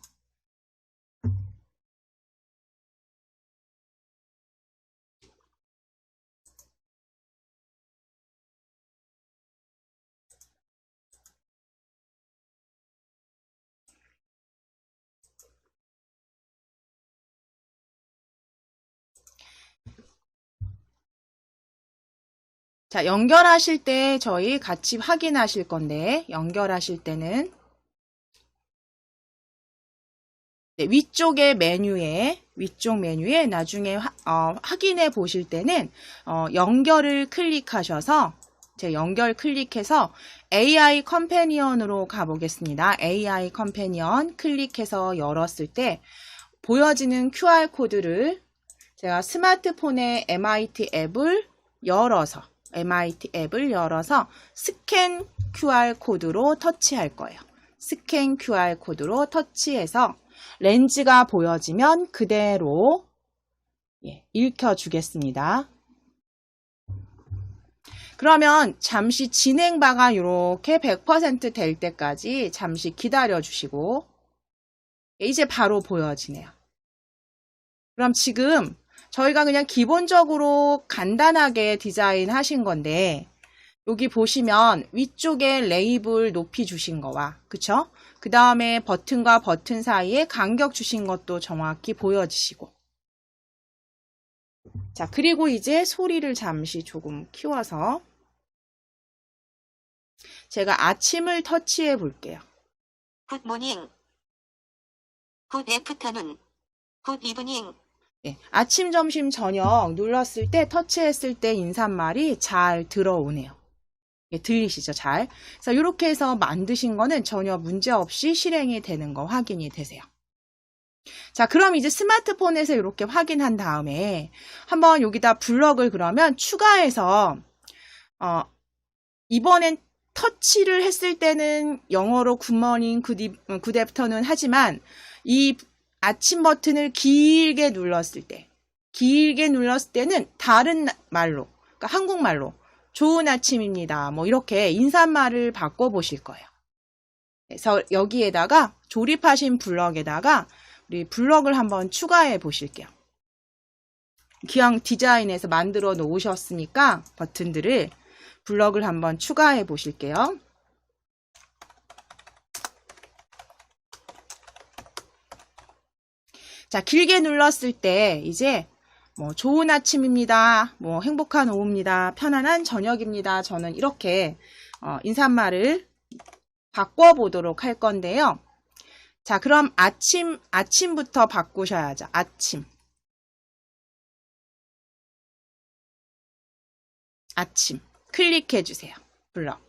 자, 연결하실 때 저희 같이 확인하실 건데 연결하실 때는 네, 위쪽 메뉴에 나중에 확인해 보실 때는 연결을 클릭하셔서 제 연결 클릭해서 AI 컴패니언으로 가보겠습니다. AI 컴패니언 클릭해서 열었을 때 보여지는 QR코드를 제가 스마트폰의 MIT 앱을 열어서 스캔 QR코드로 터치할 거예요. 스캔 QR코드로 터치해서 렌즈가 보여지면 그대로 읽혀주겠습니다. 그러면 잠시 진행바가 이렇게 100% 될 때까지 잠시 기다려 주시고 이제 바로 보여지네요. 그럼 지금 저희가 그냥 기본적으로 간단하게 디자인 하신 건데 여기 보시면 위쪽에 레이블 높이 주신 거와 그쵸? 그 다음에 버튼과 버튼 사이에 간격 주신 것도 정확히 보여지시고 자, 그리고 이제 소리를 잠시 조금 키워서 제가 아침을 터치해 볼게요. 굿모닝, 굿 애프터눈, 굿 이브닝. 네, 아침, 점심, 저녁 눌렀을 때 터치했을 때 인사말이 잘 들어오네요. 들리시죠? 잘. 그래서 이렇게 해서 만드신 거는 전혀 문제 없이 실행이 되는 거 확인이 되세요. 자, 그럼 이제 스마트폰에서 이렇게 확인한 다음에 한번 여기다 블럭을 그러면 추가해서 이번엔 터치를 했을 때는 영어로 굿모닝, 굿 애프터눈 하지만 이 아침 버튼을 길게 눌렀을 때는 다른 말로, 그러니까 한국말로 좋은 아침입니다. 뭐 이렇게 인사말을 바꿔보실 거예요. 그래서 여기에다가 조립하신 블럭에다가 우리 블럭을 한번 추가해 보실게요. 기왕 디자인해서 만들어 놓으셨으니까 버튼들을 블럭을 한번 추가해 보실게요. 자, 길게 눌렀을 때 이제 뭐 좋은 아침입니다. 뭐 행복한 오후입니다. 편안한 저녁입니다. 저는 이렇게 인사말을 바꿔보도록 할 건데요. 자, 그럼 아침부터 바꾸셔야죠. 아침 클릭해 주세요. 블럭.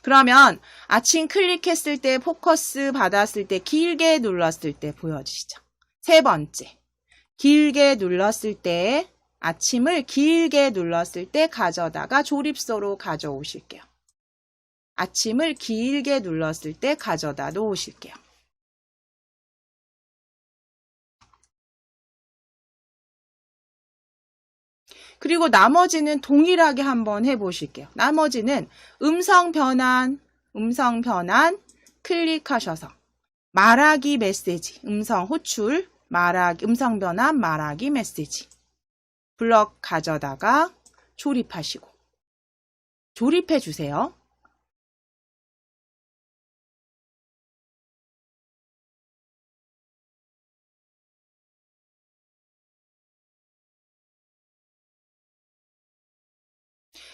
그러면 아침 클릭했을 때 포커스 받았을 때 길게 눌렀을 때 보여지시죠? 세 번째. 길게 눌렀을 때 아침을 길게 눌렀을 때 가져다가 조립소로 가져오실게요. 아침을 길게 눌렀을 때 가져다 놓으실게요. 그리고 나머지는 동일하게 한번 해보실게요. 나머지는 음성 변환 클릭하셔서 말하기 메시지, 음성 호출, 음성 변환 말하기 메시지 블럭 가져다가 조립하시고 조립해 주세요.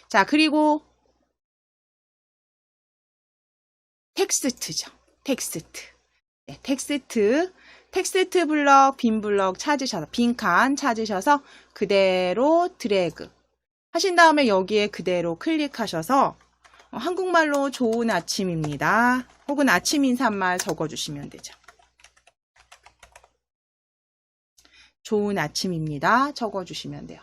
자, 그리고 텍스트죠. 네, 텍스트 블럭, 빈 블럭 찾으셔서, 빈 칸 찾으셔서 그대로 드래그 하신 다음에 여기에 그대로 클릭하셔서 한국말로 좋은 아침입니다. 혹은 아침 인사말 적어주시면 되죠. 좋은 아침입니다. 적어주시면 돼요.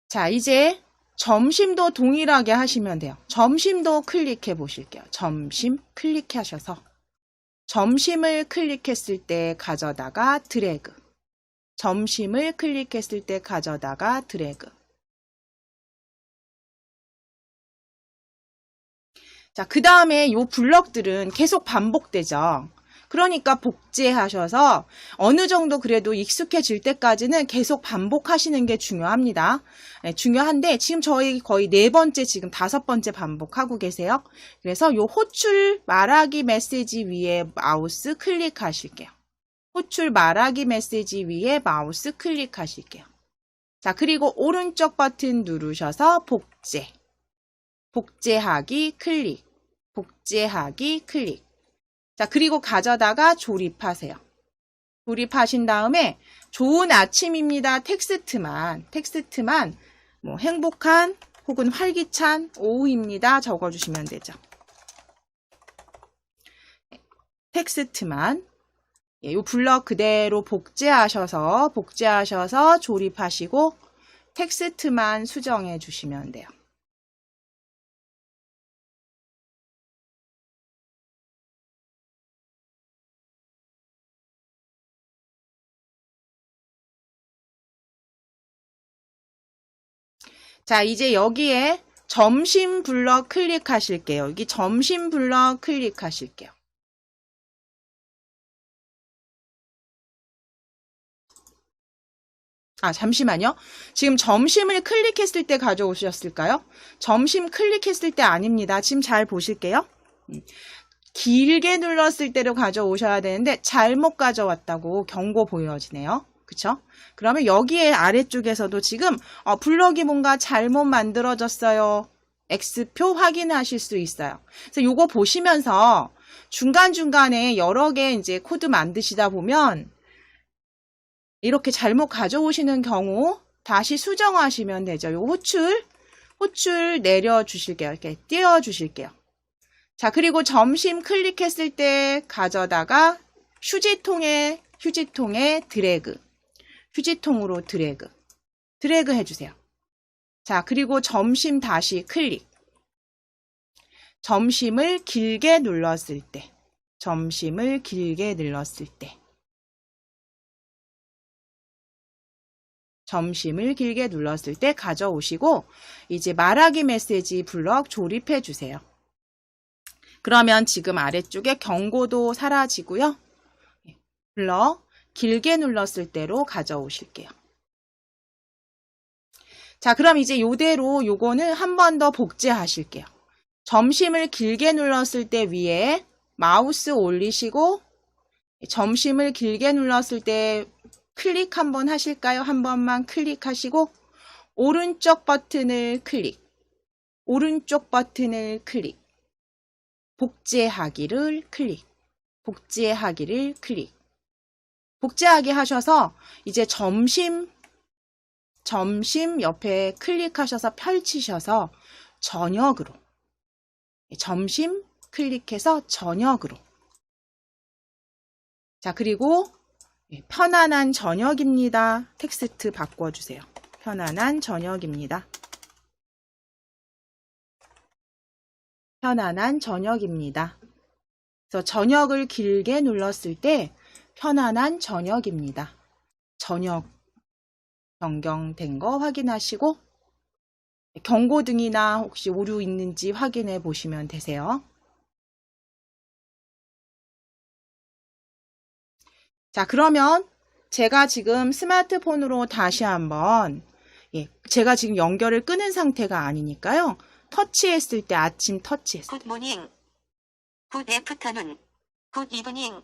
자, 이제 점심도 동일하게 하시면 돼요. 점심도 클릭해 보실게요. 점심 클릭하셔서 점심을 클릭했을 때 가져다가 드래그. 점심을 클릭했을 때 가져다가 드래그. 자, 그 다음에 요 블럭들은 계속 반복되죠. 그러니까 복제하셔서 어느 정도 그래도 익숙해질 때까지는 계속 반복하시는 게 중요합니다. 네, 중요한데 지금 저희 거의 4번째, 지금 5번째 반복하고 계세요. 그래서 요 호출 말하기 메시지 위에 마우스 클릭하실게요. 호출 말하기 메시지 위에 마우스 클릭하실게요. 자, 그리고 오른쪽 버튼 누르셔서 복제. 복제하기 클릭. 복제하기 클릭. 자, 그리고 가져다가 조립하세요. 조립하신 다음에 좋은 아침입니다. 텍스트만 뭐 행복한 혹은 활기찬 오후입니다. 적어주시면 되죠. 텍스트만 이 블럭 그대로 복제하셔서 조립하시고 텍스트만 수정해 주시면 돼요. 자, 이제 여기에 점심 블럭 클릭하실게요. 여기 점심 블럭 클릭하실게요. 아, 잠시만요. 지금 점심을 클릭했을 때 가져오셨을까요? 점심 클릭했을 때 아닙니다. 지금 잘 보실게요. 길게 눌렀을 때로 가져오셔야 되는데 잘못 가져왔다고 경고 보여지네요. 그쵸? 그러면 여기에 아래쪽에서도 지금 블럭이 뭔가 잘못 만들어졌어요. X표 확인하실 수 있어요. 그래서 요거 보시면서 중간중간에 여러 개 이제 코드 만드시다 보면 이렇게 잘못 가져오시는 경우 다시 수정하시면 되죠. 요 호출 내려주실게요. 이렇게 띄워주실게요. 자, 그리고 점심 클릭했을 때 가져다가 휴지통에 드래그. 휴지통으로 드래그 해주세요. 자, 그리고 점심 다시 클릭. 점심을 길게 눌렀을 때 가져오시고 이제 말하기 메시지 블럭 조립해 주세요. 그러면 지금 아래쪽에 경고도 사라지고요. 블럭 길게 눌렀을 때로 가져오실게요. 자, 그럼 이제 이대로 요거는 한 번 더 복제하실게요. 점심을 길게 눌렀을 때 위에 마우스 올리시고 점심을 길게 눌렀을 때 클릭 한번 하실까요? 한 번만 클릭하시고 오른쪽 버튼을 클릭. 복제하기를 클릭. 복제하기 하셔서 이제 점심 옆에 클릭하셔서 펼치셔서 저녁으로. 점심 클릭해서 저녁으로. 자, 그리고 편안한 저녁입니다. 텍스트 바꿔주세요. 편안한 저녁입니다. 그래서 저녁을 길게 눌렀을 때 편안한 저녁입니다. 저녁 변경된 거 확인하시고 경고등이나 혹시 오류 있는지 확인해 보시면 되세요. 자, 그러면 제가 지금 스마트폰으로 다시 한번 제가 지금 연결을 끊은 상태가 아니니까요. 터치했을 때 아침 터치했을 때 굿모닝, 굿애프터눈, 굿이브닝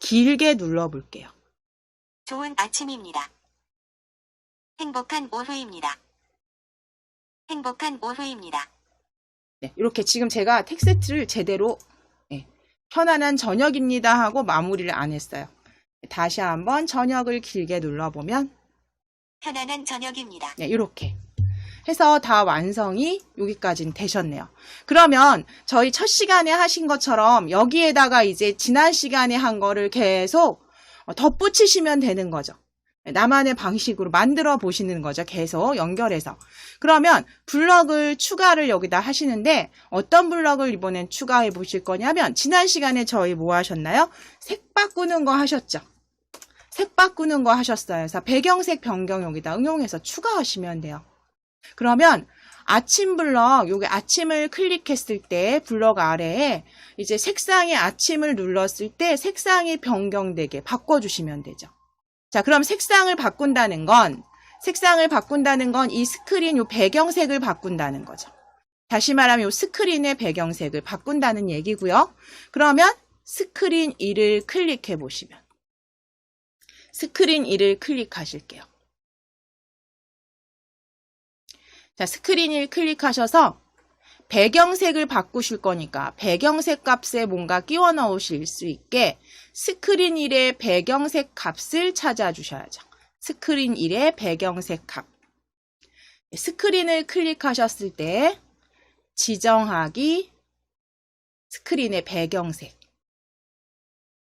길게 눌러볼게요. 좋은 아침입니다. 행복한 오후입니다. 네, 이렇게 지금 제가 텍스트를 제대로 편안한 저녁입니다 하고 마무리를 안 했어요. 다시 한번 저녁을 길게 눌러보면 편안한 저녁입니다. 네, 이렇게 해서 다 완성이 여기까지는 되셨네요. 그러면 저희 첫 시간에 하신 것처럼 여기에다가 이제 지난 시간에 한 거를 계속 덧붙이시면 되는 거죠. 나만의 방식으로 만들어 보시는 거죠. 계속 연결해서. 그러면 블럭을 추가를 여기다 하시는데 어떤 블럭을 이번엔 추가해 보실 거냐면 지난 시간에 저희 뭐 하셨나요? 색 바꾸는 거 하셨죠. 색 바꾸는 거 하셨어요. 그래서 배경색 변경 여기다 응용해서 추가하시면 돼요. 그러면 아침 블럭, 요게 아침을 클릭했을 때 블럭 아래에 이제 색상의 아침을 눌렀을 때 색상이 변경되게 바꿔주시면 되죠. 자, 그럼 색상을 바꾼다는 건 이 스크린 요 배경색을 바꾼다는 거죠. 다시 말하면 요 스크린의 배경색을 바꾼다는 얘기고요. 그러면 스크린 1을 클릭해 보시면 스크린 1을 클릭하실게요. 자, 스크린 1 클릭하셔서 배경색을 바꾸실 거니까 배경색 값에 뭔가 끼워 넣으실 수 있게 스크린 1의 배경색 값을 찾아주셔야죠. 스크린 1의 배경색 값. 스크린을 클릭하셨을 때 지정하기 스크린의 배경색.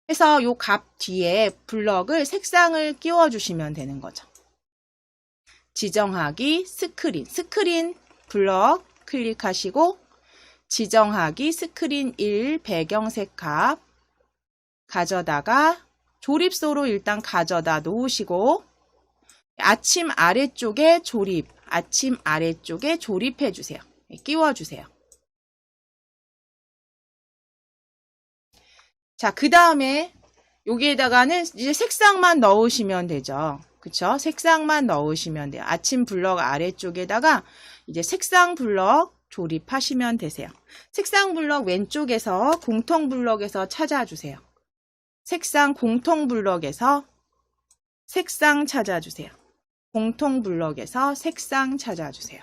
해서 요 값 뒤에 블럭을 색상을 끼워주시면 되는 거죠. 지정하기 스크린 블럭 클릭하시고 지정하기 스크린 1 배경색 값 가져다가 조립소로 일단 가져다 놓으시고 아침 아래쪽에 조립해 주세요. 끼워 주세요. 자, 그 다음에 여기에다가는 이제 색상만 넣으시면 되죠. 그쵸? 색상만 넣으시면 돼요. 아침 블럭 아래쪽에다가 이제 색상 블럭 조립하시면 되세요. 색상 블럭 왼쪽에서 공통 블럭에서 찾아주세요. 색상 공통 블럭에서 색상 찾아주세요. 공통 블럭에서 색상 찾아주세요.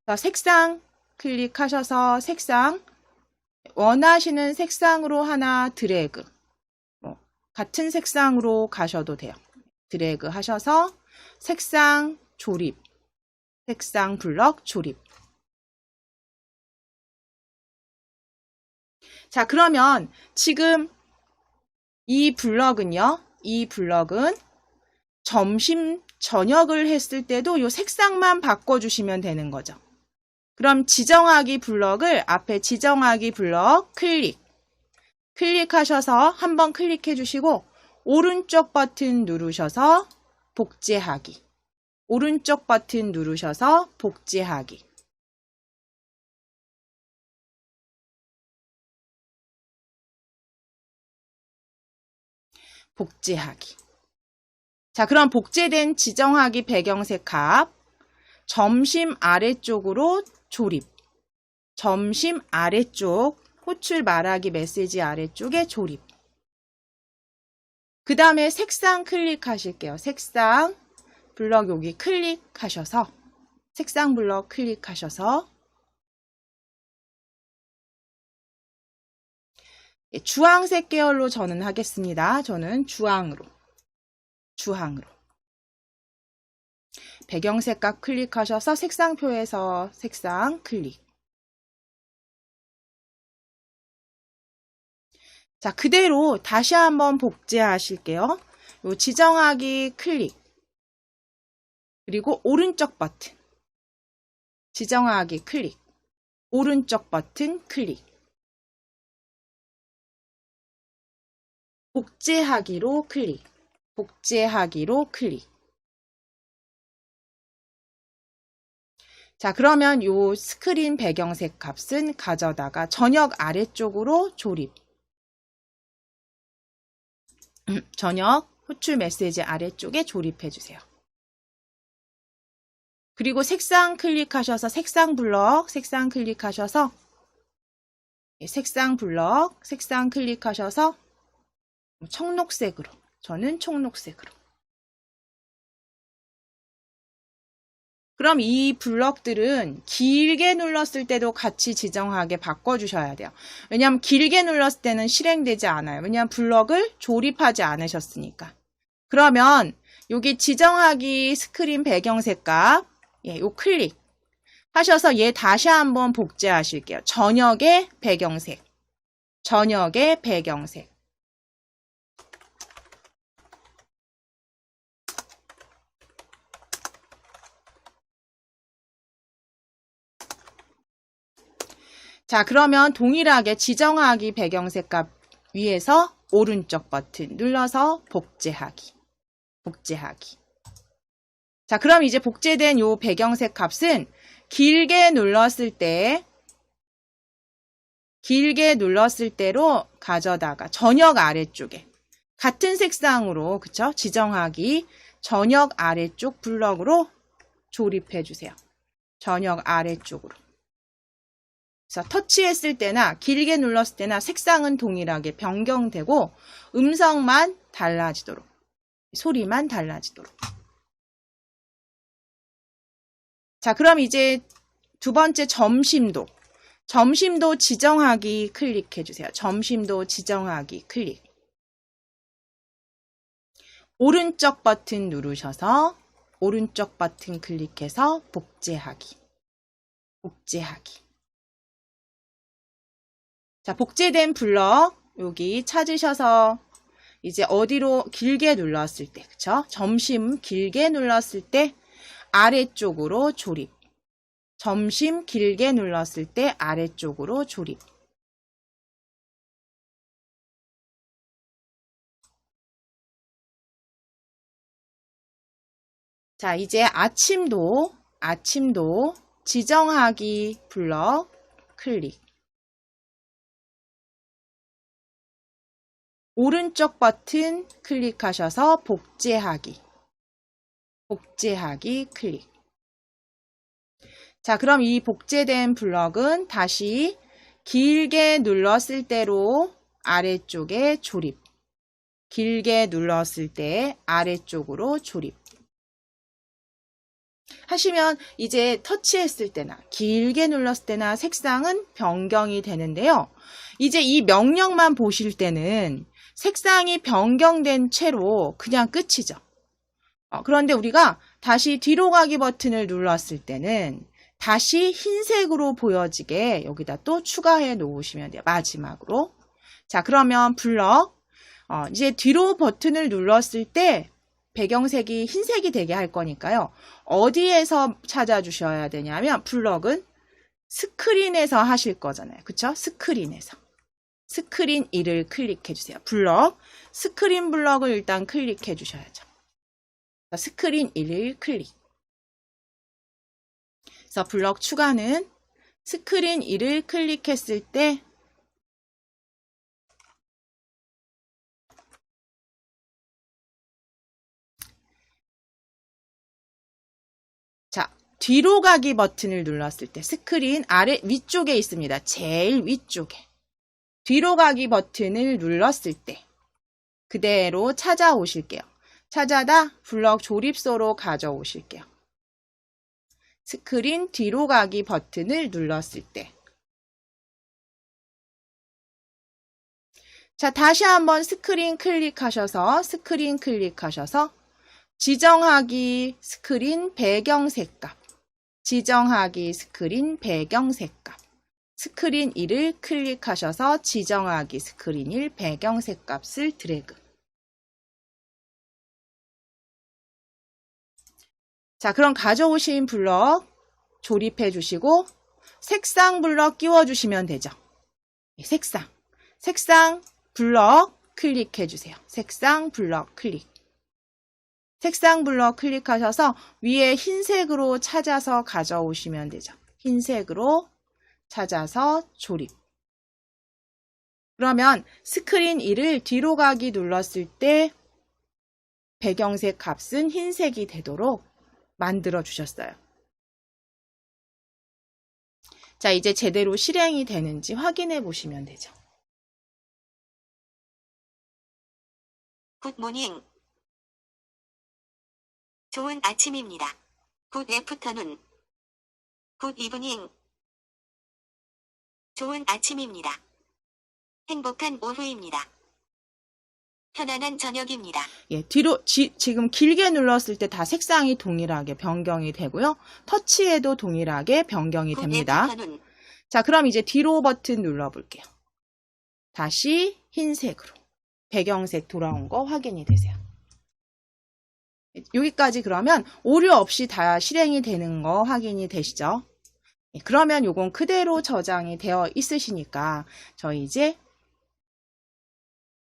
자, 색상 클릭하셔서 색상 원하시는 색상으로 하나 드래그 같은 색상으로 가셔도 돼요. 드래그 하셔서 색상 조립, 색상 블럭 조립. 자, 그러면 지금 이 블럭은 점심, 저녁을 했을 때도 이 색상만 바꿔주시면 되는 거죠. 그럼 지정하기 블럭을 앞에 지정하기 블럭 클릭하셔서 한번 클릭해 주시고 오른쪽 버튼 누르셔서 복제하기. 오른쪽 버튼 누르셔서 복제하기. 복제하기. 자, 그럼 복제된 지정하기 배경색 값 점심 아래쪽으로 조립. 점심 아래쪽 호출 말하기 메시지 아래쪽에 조립. 그 다음에 색상 클릭하실게요. 색상 블럭 여기 클릭하셔서 색상 블럭 클릭하셔서 주황색 계열로 저는 하겠습니다. 저는 주황으로. 배경색 값 클릭하셔서 색상표에서 색상 클릭. 자, 그대로 다시 한번 복제하실게요. 요 지정하기 클릭. 그리고 오른쪽 버튼. 지정하기 클릭. 오른쪽 버튼 클릭. 복제하기로 클릭. 복제하기로 클릭. 자, 그러면 요 스크린 배경색 값은 가져다가 저녁 아래쪽으로 조립. 저녁 호출 메시지 아래쪽에 조립해 주세요. 그리고 색상 클릭하셔서 색상 블럭, 색상 클릭하셔서 색상 블럭, 색상 클릭하셔서 청록색으로. 저는 청록색으로. 그럼 이 블럭들은 길게 눌렀을 때도 같이 지정하게 바꿔주셔야 돼요. 왜냐하면 길게 눌렀을 때는 실행되지 않아요. 왜냐하면 블럭을 조립하지 않으셨으니까. 그러면 여기 지정하기 스크린 배경색 값, 요 클릭 하셔서 얘 다시 한번 복제하실게요. 저녁의 배경색. 저녁의 배경색. 자, 그러면 동일하게 지정하기 배경색 값 위에서 오른쪽 버튼 눌러서 복제하기. 복제하기. 자, 그럼 이제 복제된 요 배경색 값은 길게 눌렀을 때로 가져다가 전역 아래쪽에 같은 색상으로, 그쵸? 지정하기 전역 아래쪽 블럭으로 조립해 주세요. 전역 아래쪽으로. 그래서 터치했을 때나 길게 눌렀을 때나 색상은 동일하게 변경되고 음성만 달라지도록, 소리만 달라지도록. 자, 그럼 이제 두 번째 점심도. 점심도 지정하기 클릭해 주세요. 점심도 지정하기 클릭. 오른쪽 버튼 누르셔서 오른쪽 버튼 클릭해서 복제하기. 복제하기. 자, 복제된 블럭 여기 찾으셔서 이제 어디로 길게 눌렀을 때, 그쵸? 점심 길게 눌렀을 때 아래쪽으로 조립. 점심 길게 눌렀을 때 아래쪽으로 조립. 자, 이제 아침도 지정하기 블럭 클릭. 오른쪽 버튼 클릭하셔서 복제하기. 복제하기 클릭. 자, 그럼 이 복제된 블럭은 다시 길게 눌렀을 때로 아래쪽에 조립. 길게 눌렀을 때 아래쪽으로 조립. 하시면 이제 터치했을 때나 길게 눌렀을 때나 색상은 변경이 되는데요. 이제 이 명령만 보실 때는 색상이 변경된 채로 그냥 끝이죠. 그런데 우리가 다시 뒤로 가기 버튼을 눌렀을 때는 다시 흰색으로 보여지게 여기다 또 추가해 놓으시면 돼요. 마지막으로. 자, 그러면 블럭 이제 뒤로 버튼을 눌렀을 때 배경색이 흰색이 되게 할 거니까요. 어디에서 찾아주셔야 되냐면 블럭은 스크린에서 하실 거잖아요. 그쵸? 스크린에서. 스크린 1을 클릭해 주세요. 블럭, 스크린 블럭을 일단 클릭해 주셔야죠. 스크린 1을 클릭. 그래서 블럭 추가는 스크린 1을 클릭했을 때 자, 뒤로 가기 버튼을 눌렀을 때 스크린 아래 위쪽에 있습니다. 제일 위쪽에. 뒤로 가기 버튼을 눌렀을 때 그대로 찾아오실게요. 찾아다 블럭 조립소로 가져오실게요. 스크린 뒤로 가기 버튼을 눌렀을 때. 자, 다시 한번 스크린 클릭하셔서 지정하기 스크린 배경색 값. 지정하기 스크린 배경색 값. 스크린 1을 클릭하셔서 지정하기 스크린 1 배경색 값을 드래그. 자, 그럼 가져오신 블럭 조립해 주시고 색상 블럭 끼워 주시면 되죠. 색상 블럭 클릭해 주세요. 색상 블럭 클릭. 색상 블럭 클릭하셔서 위에 흰색으로 찾아서 가져오시면 되죠. 흰색으로 찾아서 조립. 그러면 스크린 1을 뒤로 가기 눌렀을 때 배경색 값은 흰색이 되도록 만들어 주셨어요. 자, 이제 제대로 실행이 되는지 확인해 보시면 되죠. 굿모닝. 좋은 아침입니다. 굿 애프터눈. 굿 이브닝. 좋은 아침입니다. 행복한 오후입니다. 편안한 저녁입니다. 예, 뒤로 지금 길게 눌렀을 때 다 색상이 동일하게 변경이 되고요. 터치해도 동일하게 변경이 됩니다. 자, 그럼 이제 뒤로 버튼 눌러볼게요. 다시 흰색으로 배경색 돌아온 거 확인이 되세요. 여기까지 그러면 오류 없이 다 실행이 되는 거 확인이 되시죠? 그러면 요건 그대로 저장이 되어 있으시니까 저희 이제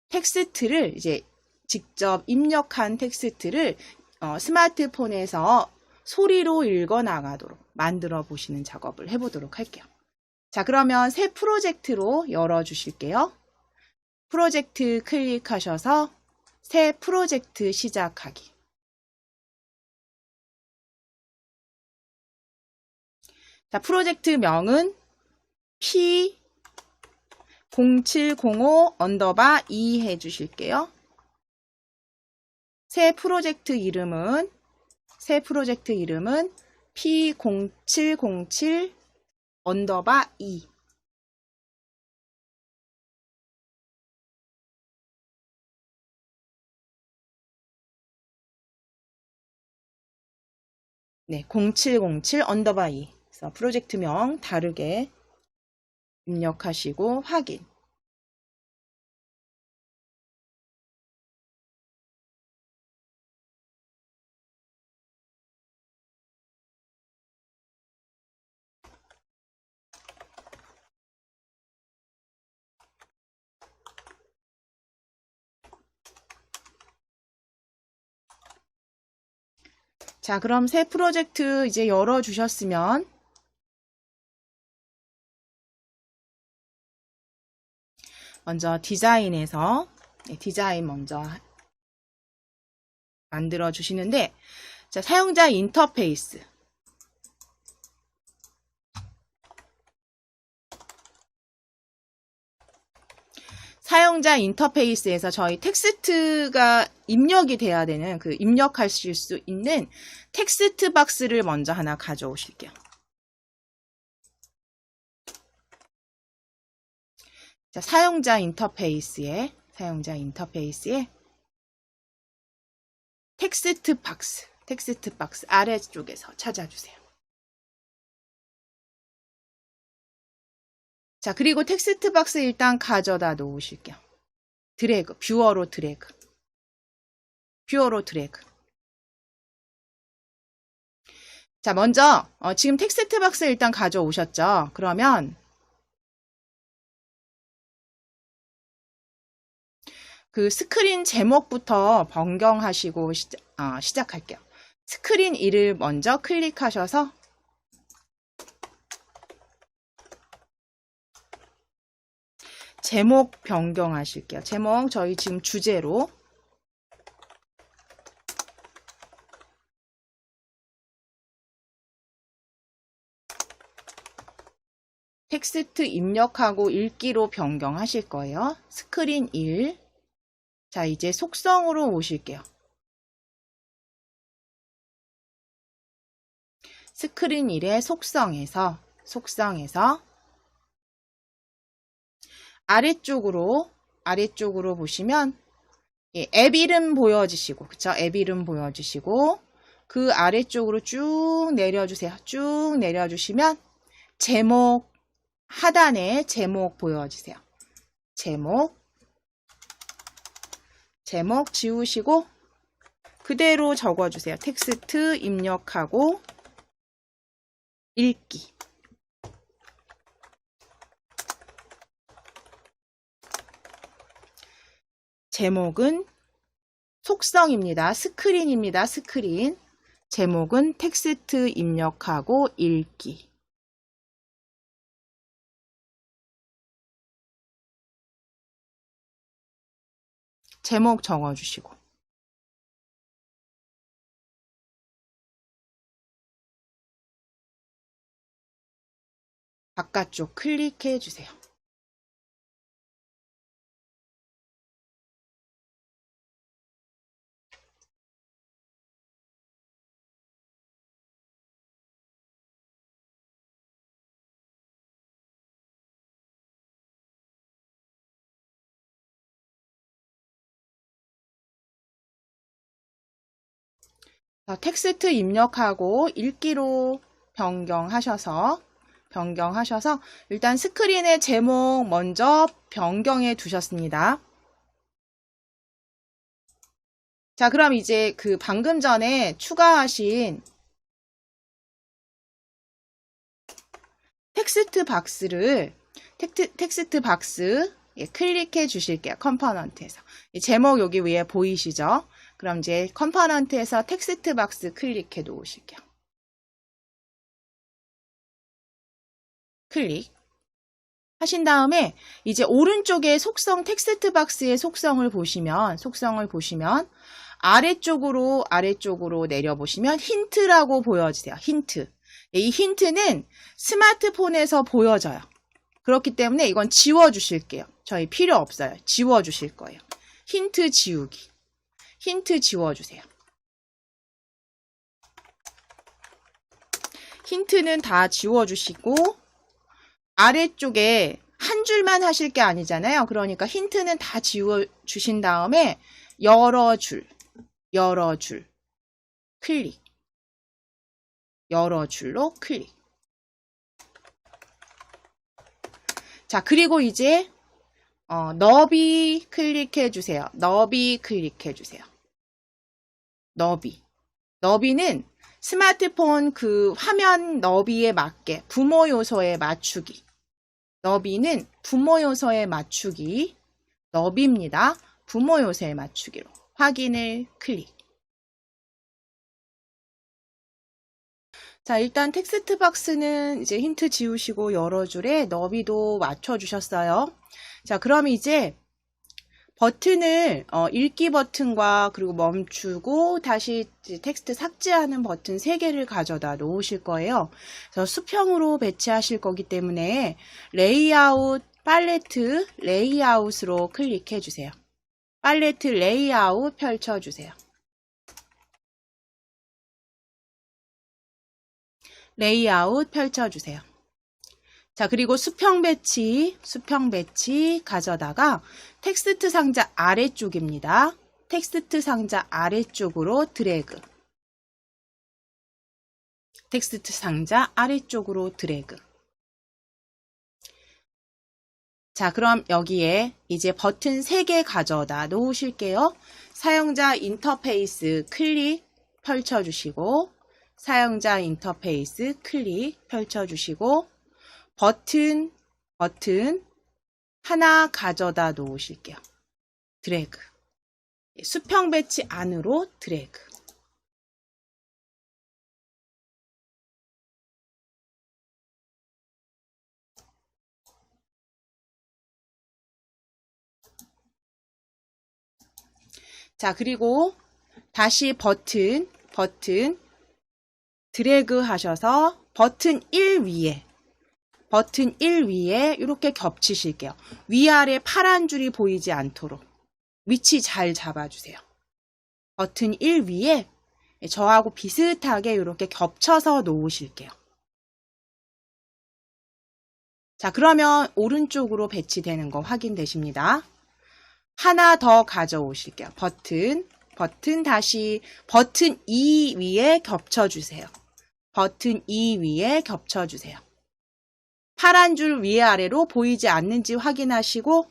텍스트를 이제 직접 입력한 텍스트를 스마트폰에서 소리로 읽어 나가도록 만들어 보시는 작업을 해보도록 할게요. 자, 그러면 새 프로젝트로 열어 주실게요. 프로젝트 클릭하셔서 새 프로젝트 시작하기. 자, 프로젝트 명은 P0705_2 해주실게요. 새 프로젝트 이름은 P0707_2. 네, 0707_2. 그래서 프로젝트명 다르게 입력하시고 확인. 자, 그럼 새 프로젝트 이제 열어 주셨으면 먼저 디자인에서 디자인 먼저 만들어 주시는데, 자, 사용자 인터페이스. 사용자 인터페이스에서 저희 텍스트가 입력이 돼야 되는 입력하실 수 있는 텍스트 박스를 먼저 하나 가져오실게요. 자, 사용자 인터페이스에 텍스트 박스 아래쪽에서 찾아주세요. 자, 그리고 텍스트 박스 일단 가져다 놓으실게요. 뷰어로 드래그. 자, 먼저 지금 텍스트 박스 일단 가져오셨죠? 그러면 그 스크린 제목부터 변경하시고 시작할게요. 스크린 1을 먼저 클릭하셔서 제목 변경하실게요. 제목 저희 지금 주제로 텍스트 입력하고 읽기로 변경하실 거예요. 스크린 1. 자, 이제 속성으로 오실게요. 스크린 1의 속성에서 아래쪽으로 보시면 앱 이름 보여주시고, 그쵸? 앱 이름 보여주시고, 그 아래쪽으로 쭉 내려주세요. 쭉 내려주시면 제목, 하단에 제목 보여주세요. 제목 지우시고 그대로 적어주세요. 텍스트 입력하고 읽기. 제목은 속성입니다. 스크린입니다. 스크린. 제목은 텍스트 입력하고 읽기. 제목 적어주시고. 바깥쪽 클릭해 주세요. 텍스트 입력하고 읽기로 변경하셔서 일단 스크린의 제목 먼저 변경해 두셨습니다. 자, 그럼 이제 방금 전에 추가하신 텍스트 박스를 텍스트 박스 클릭해 주실게요. 컴포넌트에서. 제목 여기 위에 보이시죠? 그럼 이제 컴포넌트에서 텍스트 박스 클릭해 놓으실게요. 클릭 하신 다음에 이제 오른쪽에 속성 텍스트 박스의 속성을 보시면 아래쪽으로 내려보시면 힌트라고 보여지세요. 힌트. 이 힌트는 스마트폰에서 보여져요. 그렇기 때문에 이건 지워주실게요. 저희 필요 없어요. 지워주실 거예요. 힌트 지우기. 힌트 지워주세요. 힌트는 다 지워주시고 아래쪽에 한 줄만 하실 게 아니잖아요. 그러니까 힌트는 다 지워주신 다음에 여러 줄 클릭. 여러 줄로 클릭. 자, 그리고 이제 너비 클릭해 주세요. 너비 클릭해 주세요. 너비는 스마트폰 그 화면 너비에 맞게 부모 요소에 맞추기. 너비는 부모 요소에 맞추기. 너비입니다. 부모 요소에 맞추기로. 확인을 클릭. 자, 일단 텍스트 박스는 이제 힌트 지우시고 여러 줄에 너비도 맞춰주셨어요. 자, 그럼 이제 버튼을 읽기 버튼과 그리고 멈추고 다시 텍스트 삭제하는 버튼 3개를 가져다 놓으실 거예요. 그래서 수평으로 배치하실 거기 때문에 레이아웃, 팔레트, 레이아웃으로 클릭해 주세요. 팔레트 레이아웃 펼쳐주세요. 레이아웃 펼쳐주세요. 자, 그리고 수평 배치 가져다가 텍스트 상자 아래쪽입니다. 텍스트 상자 아래쪽으로 드래그. 텍스트 상자 아래쪽으로 드래그. 자, 그럼 여기에 이제 버튼 3개 가져다 놓으실게요. 사용자 인터페이스 클릭 펼쳐주시고 사용자 인터페이스 클릭 펼쳐주시고 버튼 하나 가져다 놓으실게요. 드래그. 수평 배치 안으로 드래그. 자, 그리고 다시 버튼 드래그 하셔서 버튼 1 위에 이렇게 겹치실게요. 위아래 파란 줄이 보이지 않도록 위치 잘 잡아주세요. 버튼 1 위에 저하고 비슷하게 이렇게 겹쳐서 놓으실게요. 자, 그러면 오른쪽으로 배치되는 거 확인되십니다. 하나 더 가져오실게요. 버튼 다시 버튼 2 위에 겹쳐주세요. 버튼 2 위에 겹쳐주세요. 파란 줄 위아래로 보이지 않는지 확인하시고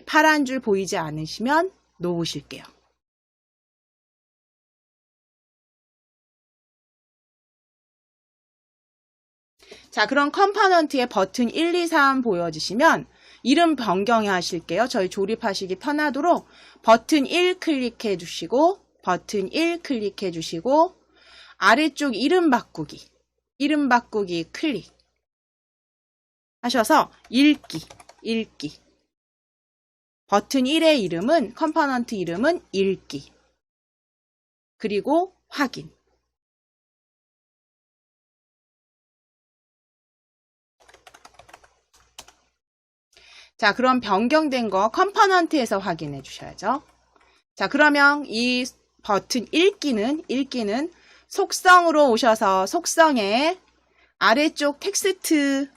파란 줄 보이지 않으시면 놓으실게요. 자, 그럼 컴포넌트에 버튼 1, 2, 3 보여지시면 이름 변경하실게요. 저희 조립하시기 편하도록 버튼 1 클릭해 주시고 버튼 1 클릭해 주시고 아래쪽 이름 바꾸기 클릭 하셔서 읽기 버튼 1의 이름은 컴포넌트 이름은 읽기 그리고 확인. 자, 그럼 변경된 거 컴포넌트에서 확인해 주셔야죠. 자, 그러면 이 버튼 읽기는 속성으로 오셔서 속성에 아래쪽 텍스트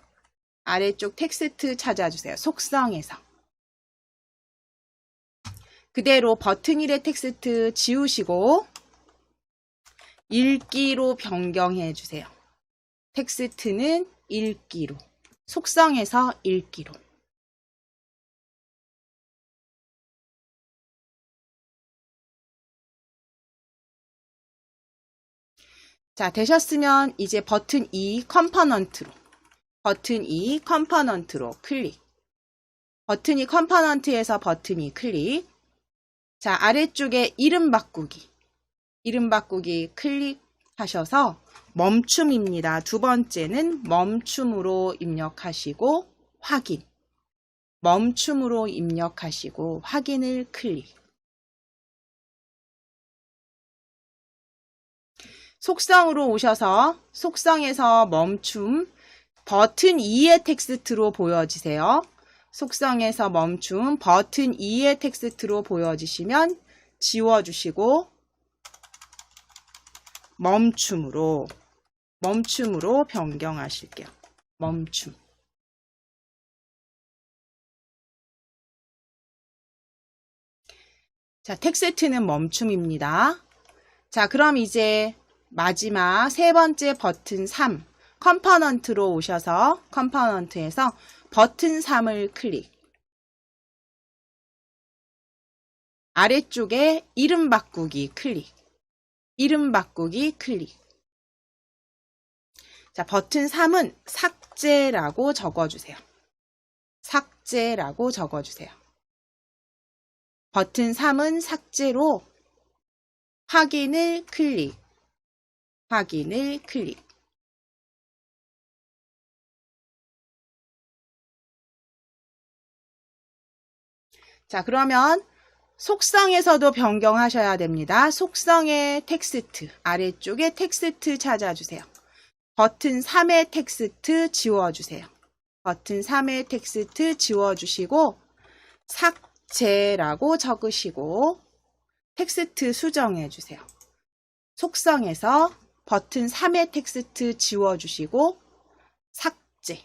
찾아주세요. 속성에서. 그대로 버튼 1의 텍스트 지우시고 읽기로 변경해 주세요. 텍스트는 읽기로. 속성에서 읽기로. 자, 되셨으면 이제 버튼 2 컴포넌트로 버튼 2 컴포넌트로 클릭. 버튼 2 컴포넌트에서 버튼 2 클릭. 자, 아래쪽에 이름 바꾸기. 이름 바꾸기 클릭하셔서 멈춤입니다. 두 번째는 멈춤으로 입력하시고 확인. 멈춤으로 입력하시고 확인을 클릭. 속성으로 오셔서 속성에서 멈춤 버튼 2의 텍스트로 보여지세요. 속성에서 멈춤 버튼 2의 텍스트로 보여지시면 지워주시고 멈춤으로 변경하실게요. 멈춤. 자, 텍스트는 멈춤입니다. 자, 그럼 이제 마지막 세 번째 버튼 3 컴포넌트로 오셔서 컴포넌트에서 버튼 3을 클릭. 아래쪽에 이름 바꾸기 클릭. 이름 바꾸기 클릭. 자, 버튼 3은 삭제라고 적어주세요. 삭제라고 적어주세요. 버튼 3은 삭제로 확인을 클릭. 확인을 클릭. 자, 그러면 속성에서도 변경하셔야 됩니다. 속성의 텍스트, 아래쪽에 텍스트 찾아주세요. 버튼 3의 텍스트 지워주세요. 버튼 3의 텍스트 지워주시고 삭제라고 적으시고 텍스트 수정해주세요. 속성에서 버튼 3의 텍스트 지워주시고 삭제.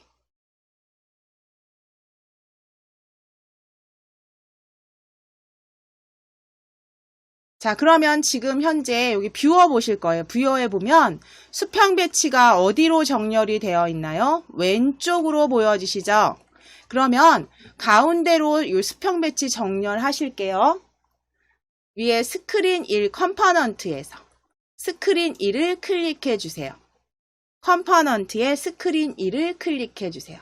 자, 그러면 지금 현재 여기 뷰어 보실 거예요. 뷰어에 보면 수평 배치가 어디로 정렬이 되어 있나요? 왼쪽으로 보여지시죠? 그러면 가운데로 이 수평 배치 정렬하실게요. 위에 스크린 1 컴포넌트에서 스크린 1을 클릭해 주세요. 컴포넌트에 스크린 1을 클릭해 주세요.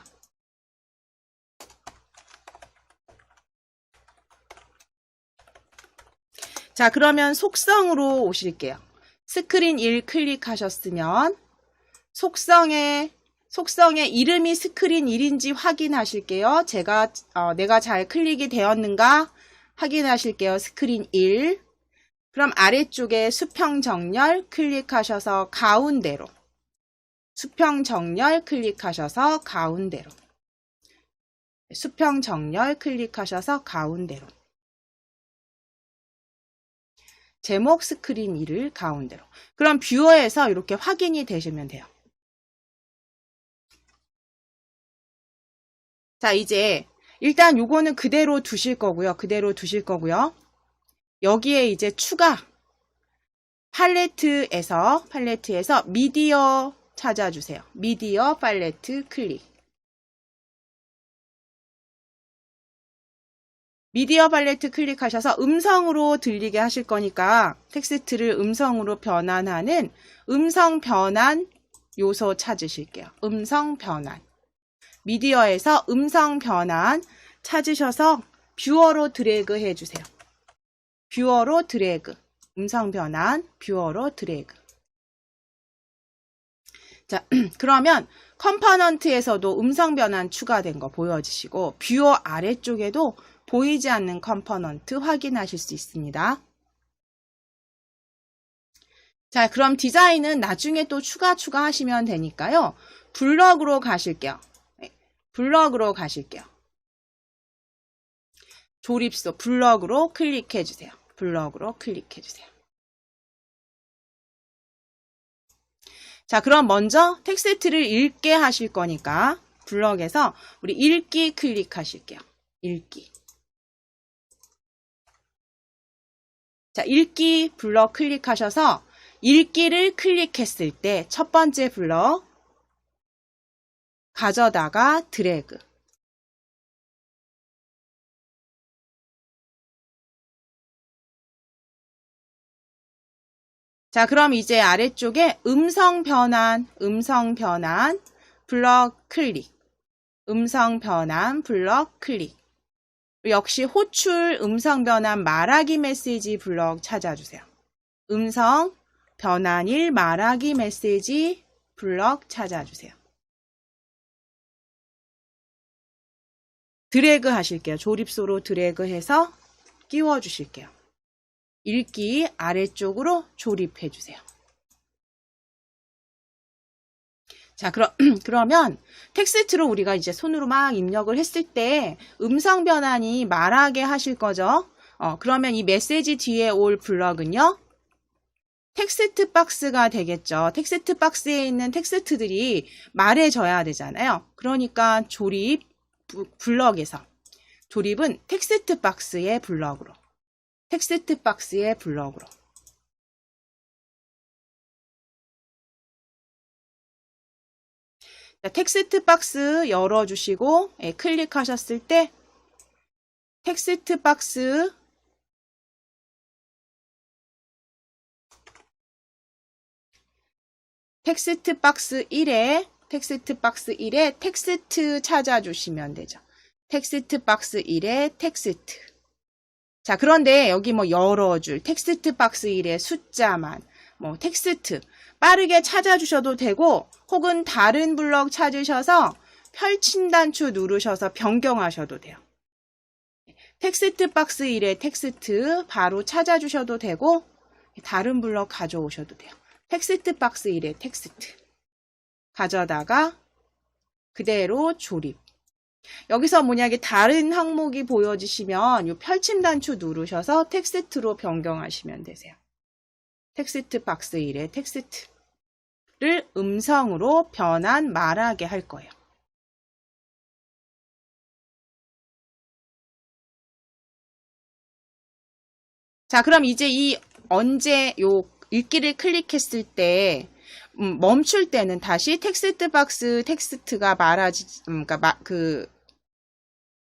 자, 그러면 속성으로 오실게요. 스크린 1 클릭하셨으면 속성의 이름이 스크린 1인지 확인하실게요. 내가 잘 클릭이 되었는가 확인하실게요. 스크린 1. 그럼 아래쪽에 수평 정렬 클릭하셔서 가운데로. 수평 정렬 클릭하셔서 가운데로. 수평 정렬 클릭하셔서 가운데로. 제목 스크린 1을 가운데로. 그럼 뷰어에서 이렇게 확인이 되시면 돼요. 자, 이제 일단 요거는 그대로 두실 거고요. 여기에 이제 추가 팔레트에서 미디어 찾아주세요. 미디어 팔레트 클릭. 미디어 팔레트 클릭하셔서 음성으로 들리게 하실 거니까 텍스트를 음성으로 변환하는 음성 변환 요소 찾으실게요. 음성 변환. 미디어에서 음성 변환 찾으셔서 뷰어로 드래그 해주세요. 뷰어로 드래그. 음성 변환, 뷰어로 드래그. 자, 그러면 컴포넌트에서도 음성 변환 추가된 거 보여지시고 뷰어 아래쪽에도 보이지 않는 컴포넌트 확인하실 수 있습니다. 자, 그럼 디자인은 나중에 또 추가하시면 되니까요. 블럭으로 가실게요. 블럭으로 가실게요. 조립소 블럭으로 클릭해 주세요. 블럭으로 클릭해 주세요. 자, 그럼 먼저 텍스트를 읽게 하실 거니까 블럭에서 우리 읽기 클릭하실게요. 읽기. 자, 읽기 블럭 클릭하셔서 읽기를 클릭했을 때 첫 번째 블럭 가져다가 드래그. 자, 그럼 이제 아래쪽에 음성 변환 블럭 클릭. 음성 변환 블럭 클릭. 역시 호출 음성 변환 말하기 메시지 블럭 찾아주세요. 음성 변환일 말하기 메시지 블럭 찾아주세요. 드래그 하실게요. 조립소로 드래그해서 끼워 주실게요. 읽기 아래쪽으로 조립해 주세요. 자, 그러면 텍스트로 우리가 이제 손으로 막 입력을 했을 때 음성 변환이 말하게 하실 거죠. 그러면 이 메시지 뒤에 올 블럭은요. 텍스트 박스가 되겠죠. 텍스트 박스에 있는 텍스트들이 말해져야 되잖아요. 그러니까 조립 블럭에서 조립은 텍스트 박스의 블럭으로. 텍스트 박스의 블럭으로. 자, 텍스트 박스 열어주시고 클릭하셨을 때 텍스트 박스 텍스트 박스 1에 텍스트 찾아주시면 되죠. 텍스트 박스 1에 텍스트. 자, 그런데 여기 뭐 여러 줄, 텍스트 박스 1에 숫자만, 뭐 텍스트 빠르게 찾아주셔도 되고 혹은 다른 블럭 찾으셔서 펼친 단추 누르셔서 변경하셔도 돼요. 텍스트 박스 1에 텍스트 바로 찾아주셔도 되고 다른 블럭 가져오셔도 돼요. 텍스트 박스 1에 텍스트 가져다가 그대로 조립. 여기서 뭐냐, 다른 항목이 보여지시면 이 펼침 단추 누르셔서 텍스트로 변경하시면 되세요. 텍스트 박스 1에 텍스트를 음성으로 변환 말하게 할 거예요. 자, 그럼 이제 언제 읽기를 클릭했을 때 멈출 때는 다시 텍스트 박스 텍스트가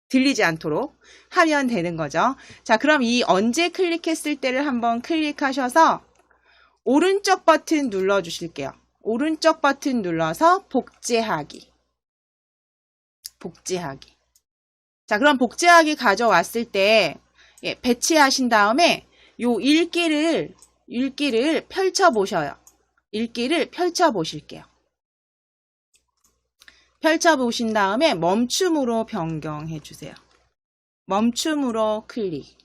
들리지 않도록 하면 되는 거죠. 자, 그럼 이 언제 클릭했을 때를 한번 클릭하셔서 오른쪽 버튼 눌러 주실게요. 오른쪽 버튼 눌러서 복제하기. 복제하기. 자, 그럼 복제하기 가져왔을 때 배치하신 다음에 요 읽기를 펼쳐 보셔요. 읽기를 펼쳐 보실게요. 펼쳐 보신 다음에 멈춤으로 변경해 주세요. 멈춤으로 클릭.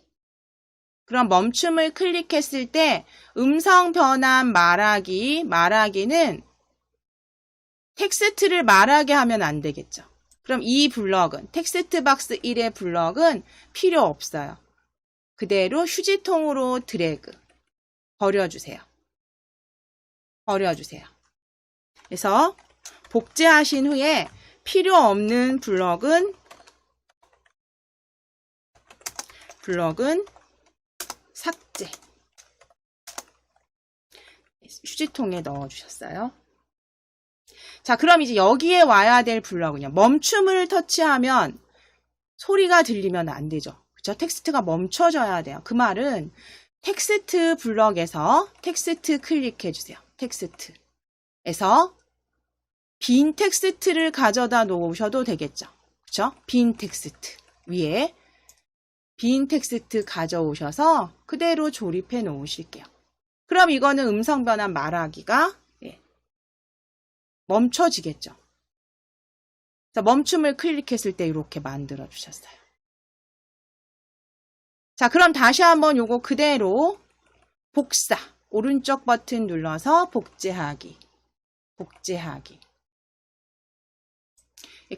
그럼 멈춤을 클릭했을 때 음성 변환 말하기는 텍스트를 말하게 하면 안 되겠죠. 그럼 이 블럭은 텍스트 박스 1의 블럭은 필요 없어요. 그대로 휴지통으로 드래그 버려주세요. 버려주세요. 그래서 복제하신 후에 필요 없는 블럭은 삭제. 휴지통에 넣어주셨어요. 자, 그럼 이제 여기에 와야 될 블럭은요. 멈춤을 터치하면 소리가 들리면 안 되죠. 그렇죠? 텍스트가 멈춰져야 돼요. 그 말은 텍스트 블럭에서 텍스트 클릭해 주세요. 텍스트에서 빈 텍스트를 가져다 놓으셔도 되겠죠. 그렇죠? 빈 텍스트 위에 빈 텍스트 가져오셔서 그대로 조립해 놓으실게요. 그럼 이거는 음성 변환 말하기가 멈춰지겠죠. 그래서 멈춤을 클릭했을 때 이렇게 만들어 주셨어요. 자, 그럼 다시 한번 요거 그대로 복사. 오른쪽 버튼 눌러서 복제하기. 복제하기.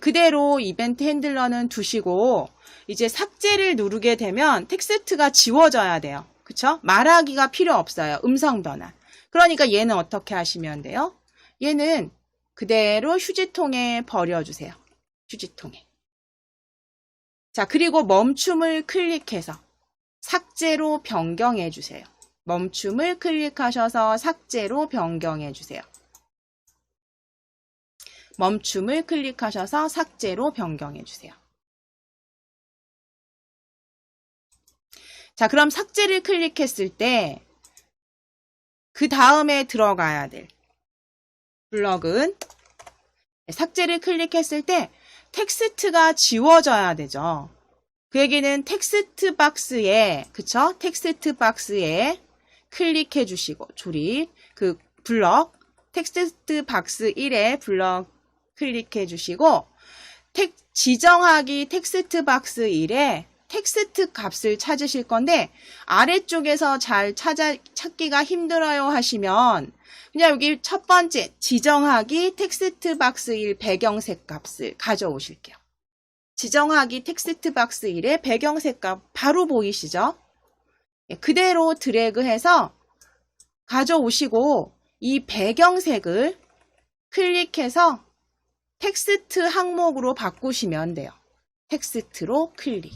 그대로 이벤트 핸들러는 두시고 이제 삭제를 누르게 되면 텍스트가 지워져야 돼요. 그쵸? 말하기가 필요 없어요. 음성 변환. 그러니까 얘는 어떻게 하시면 돼요? 얘는 그대로 휴지통에 버려주세요. 휴지통에. 자, 그리고 멈춤을 클릭해서 삭제로 변경해 주세요. 멈춤을 클릭하셔서 삭제로 변경해 주세요. 멈춤을 클릭하셔서 삭제로 변경해 주세요. 자, 그럼 삭제를 클릭했을 때 그 다음에 들어가야 될 블럭은 삭제를 클릭했을 때 텍스트가 지워져야 되죠. 그 얘기는 텍스트 박스에, 그쵸? 텍스트 박스에 클릭해 주시고, 조립, 그 블럭, 텍스트 박스 1에 블럭 클릭해 주시고, 지정하기 텍스트 박스 1에 텍스트 값을 찾으실 건데, 아래쪽에서 잘 찾기가 힘들어요 하시면, 그냥 여기 첫 번째, 지정하기 텍스트 박스 1 배경색 값을 가져오실게요. 지정하기 텍스트 박스 1의 배경색 값 바로 보이시죠? 그대로 드래그해서 가져오시고 이 배경색을 클릭해서 텍스트 항목으로 바꾸시면 돼요. 텍스트로 클릭.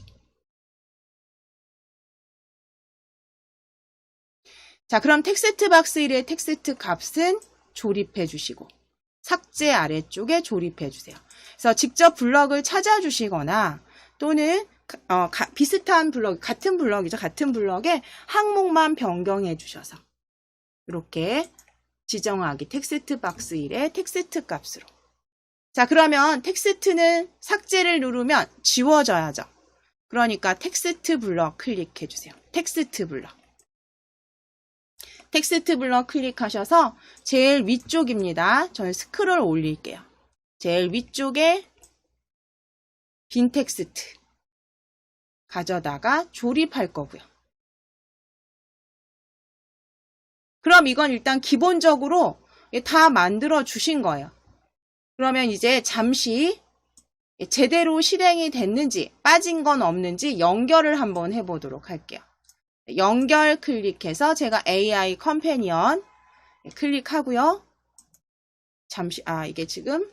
자, 그럼 텍스트 박스 1의 텍스트 값은 조립해 주시고 삭제 아래쪽에 조립해 주세요. 그래서 직접 블럭을 찾아주시거나 또는 비슷한 블럭, 같은 블럭이죠. 같은 블럭에 항목만 변경해 주셔서 이렇게 지정하기 텍스트 박스 1의 텍스트 값으로. 자, 그러면 텍스트는 삭제를 누르면 지워져야죠. 그러니까 텍스트 블럭 클릭해 주세요. 텍스트 블럭. 텍스트 블럭 클릭하셔서 제일 위쪽입니다. 저는 스크롤 올릴게요. 제일 위쪽에 빈 텍스트 가져다가 조립할 거고요. 그럼 이건 일단 기본적으로 다 만들어 주신 거예요. 그러면 이제 잠시 제대로 실행이 됐는지 빠진 건 없는지 연결을 한번 해보도록 할게요. 연결 클릭해서 제가 AI 컴패니언 클릭하고요. 잠시, 이게 지금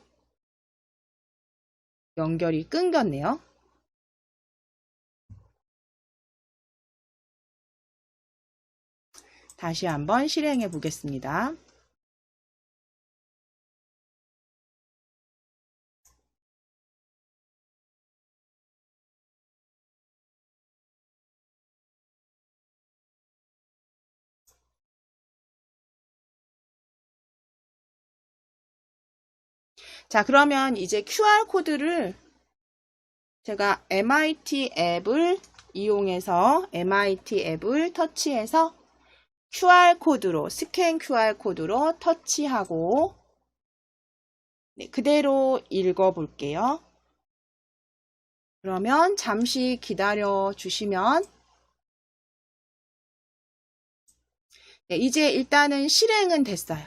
연결이 끊겼네요. 다시 한번 실행해 보겠습니다. 자, 그러면 이제 QR코드를 제가 MIT 앱을 이용해서 MIT 앱을 터치해서 QR코드로, 스캔 QR코드로 터치하고 그대로 읽어볼게요. 그러면 잠시 기다려 주시면 이제 일단은 실행은 됐어요.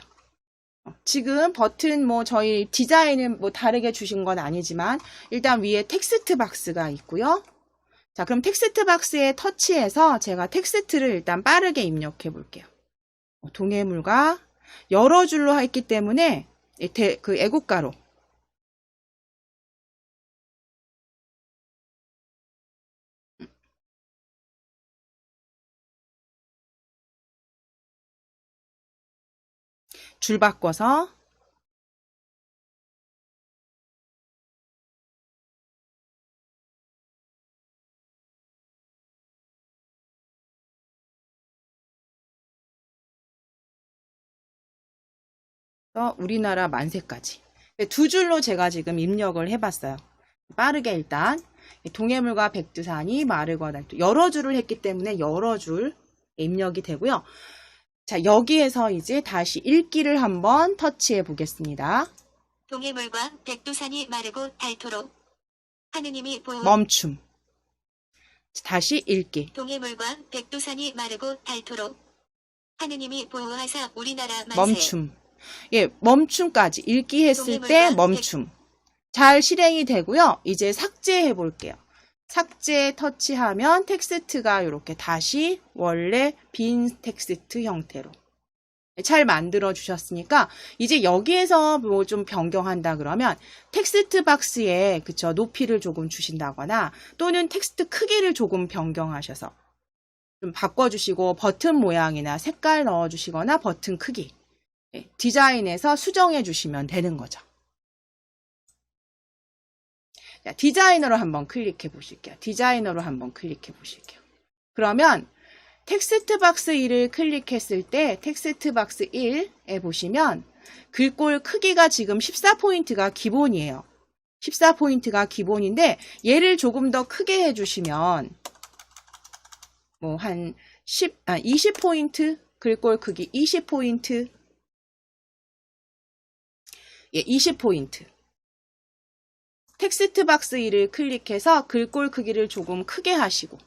지금 버튼 저희 디자인은 다르게 주신 건 아니지만 일단 위에 텍스트 박스가 있고요. 자, 그럼 텍스트 박스에 터치해서 제가 텍스트를 일단 빠르게 입력해 볼게요. 동해물과 여러 줄로 했기 때문에 그 애국가로 줄 바꿔서 우리나라 만세까지 두 줄로 제가 지금 입력을 해봤어요. 빠르게 일단 동해물과 백두산이 마르거나 여러 줄을 했기 때문에 여러 줄 입력이 되고요. 자, 여기에서 이제 다시 읽기를 한번 터치해 보겠습니다. 동해물과 백두산이 마르고 닳도록 하느님이 보호. 멈춤. 다시 읽기. 동해물과 백두산이 마르고 닳도록 하느님이 보호하사 우리나라 만세. 멈춤. 예, 멈춤까지 읽기 했을 때 멈춤. 잘 실행이 되고요. 이제 삭제해 볼게요. 삭제 터치하면 텍스트가 이렇게 다시 원래 빈 텍스트 형태로 잘 만들어 주셨으니까 이제 여기에서 좀 변경한다 그러면 텍스트 박스에 그쵸 높이를 조금 주신다거나 또는 텍스트 크기를 조금 변경하셔서 좀 바꿔주시고 버튼 모양이나 색깔 넣어주시거나 버튼 크기 디자인에서 수정해 주시면 되는 거죠. 자, 디자이너로 한번 클릭해 보실게요. 디자이너로 한번 클릭해 보실게요. 그러면 텍스트 박스 1을 클릭했을 때 텍스트 박스 1에 보시면 글꼴 크기가 지금 14포인트가 기본이에요. 14포인트가 기본인데 얘를 조금 더 크게 해주시면 뭐 한 20포인트 글꼴 크기 20포인트 20포인트 텍스트 박스 1을 클릭해서 글꼴 크기를 조금 크게 하시고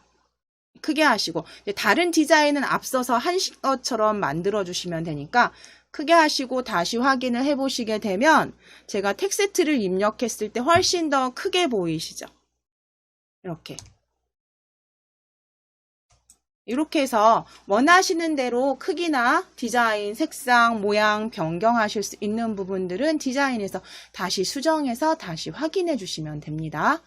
다른 디자인은 앞서서 하신 것처럼 만들어 주시면 되니까 크게 하시고 다시 확인을 해 보시게 되면 제가 텍스트를 입력했을 때 훨씬 더 크게 보이시죠? 이렇게 해서 원하시는 대로 크기나 디자인, 색상, 모양 변경하실 수 있는 부분들은 디자인에서 다시 수정해서 다시 확인해 주시면 됩니다.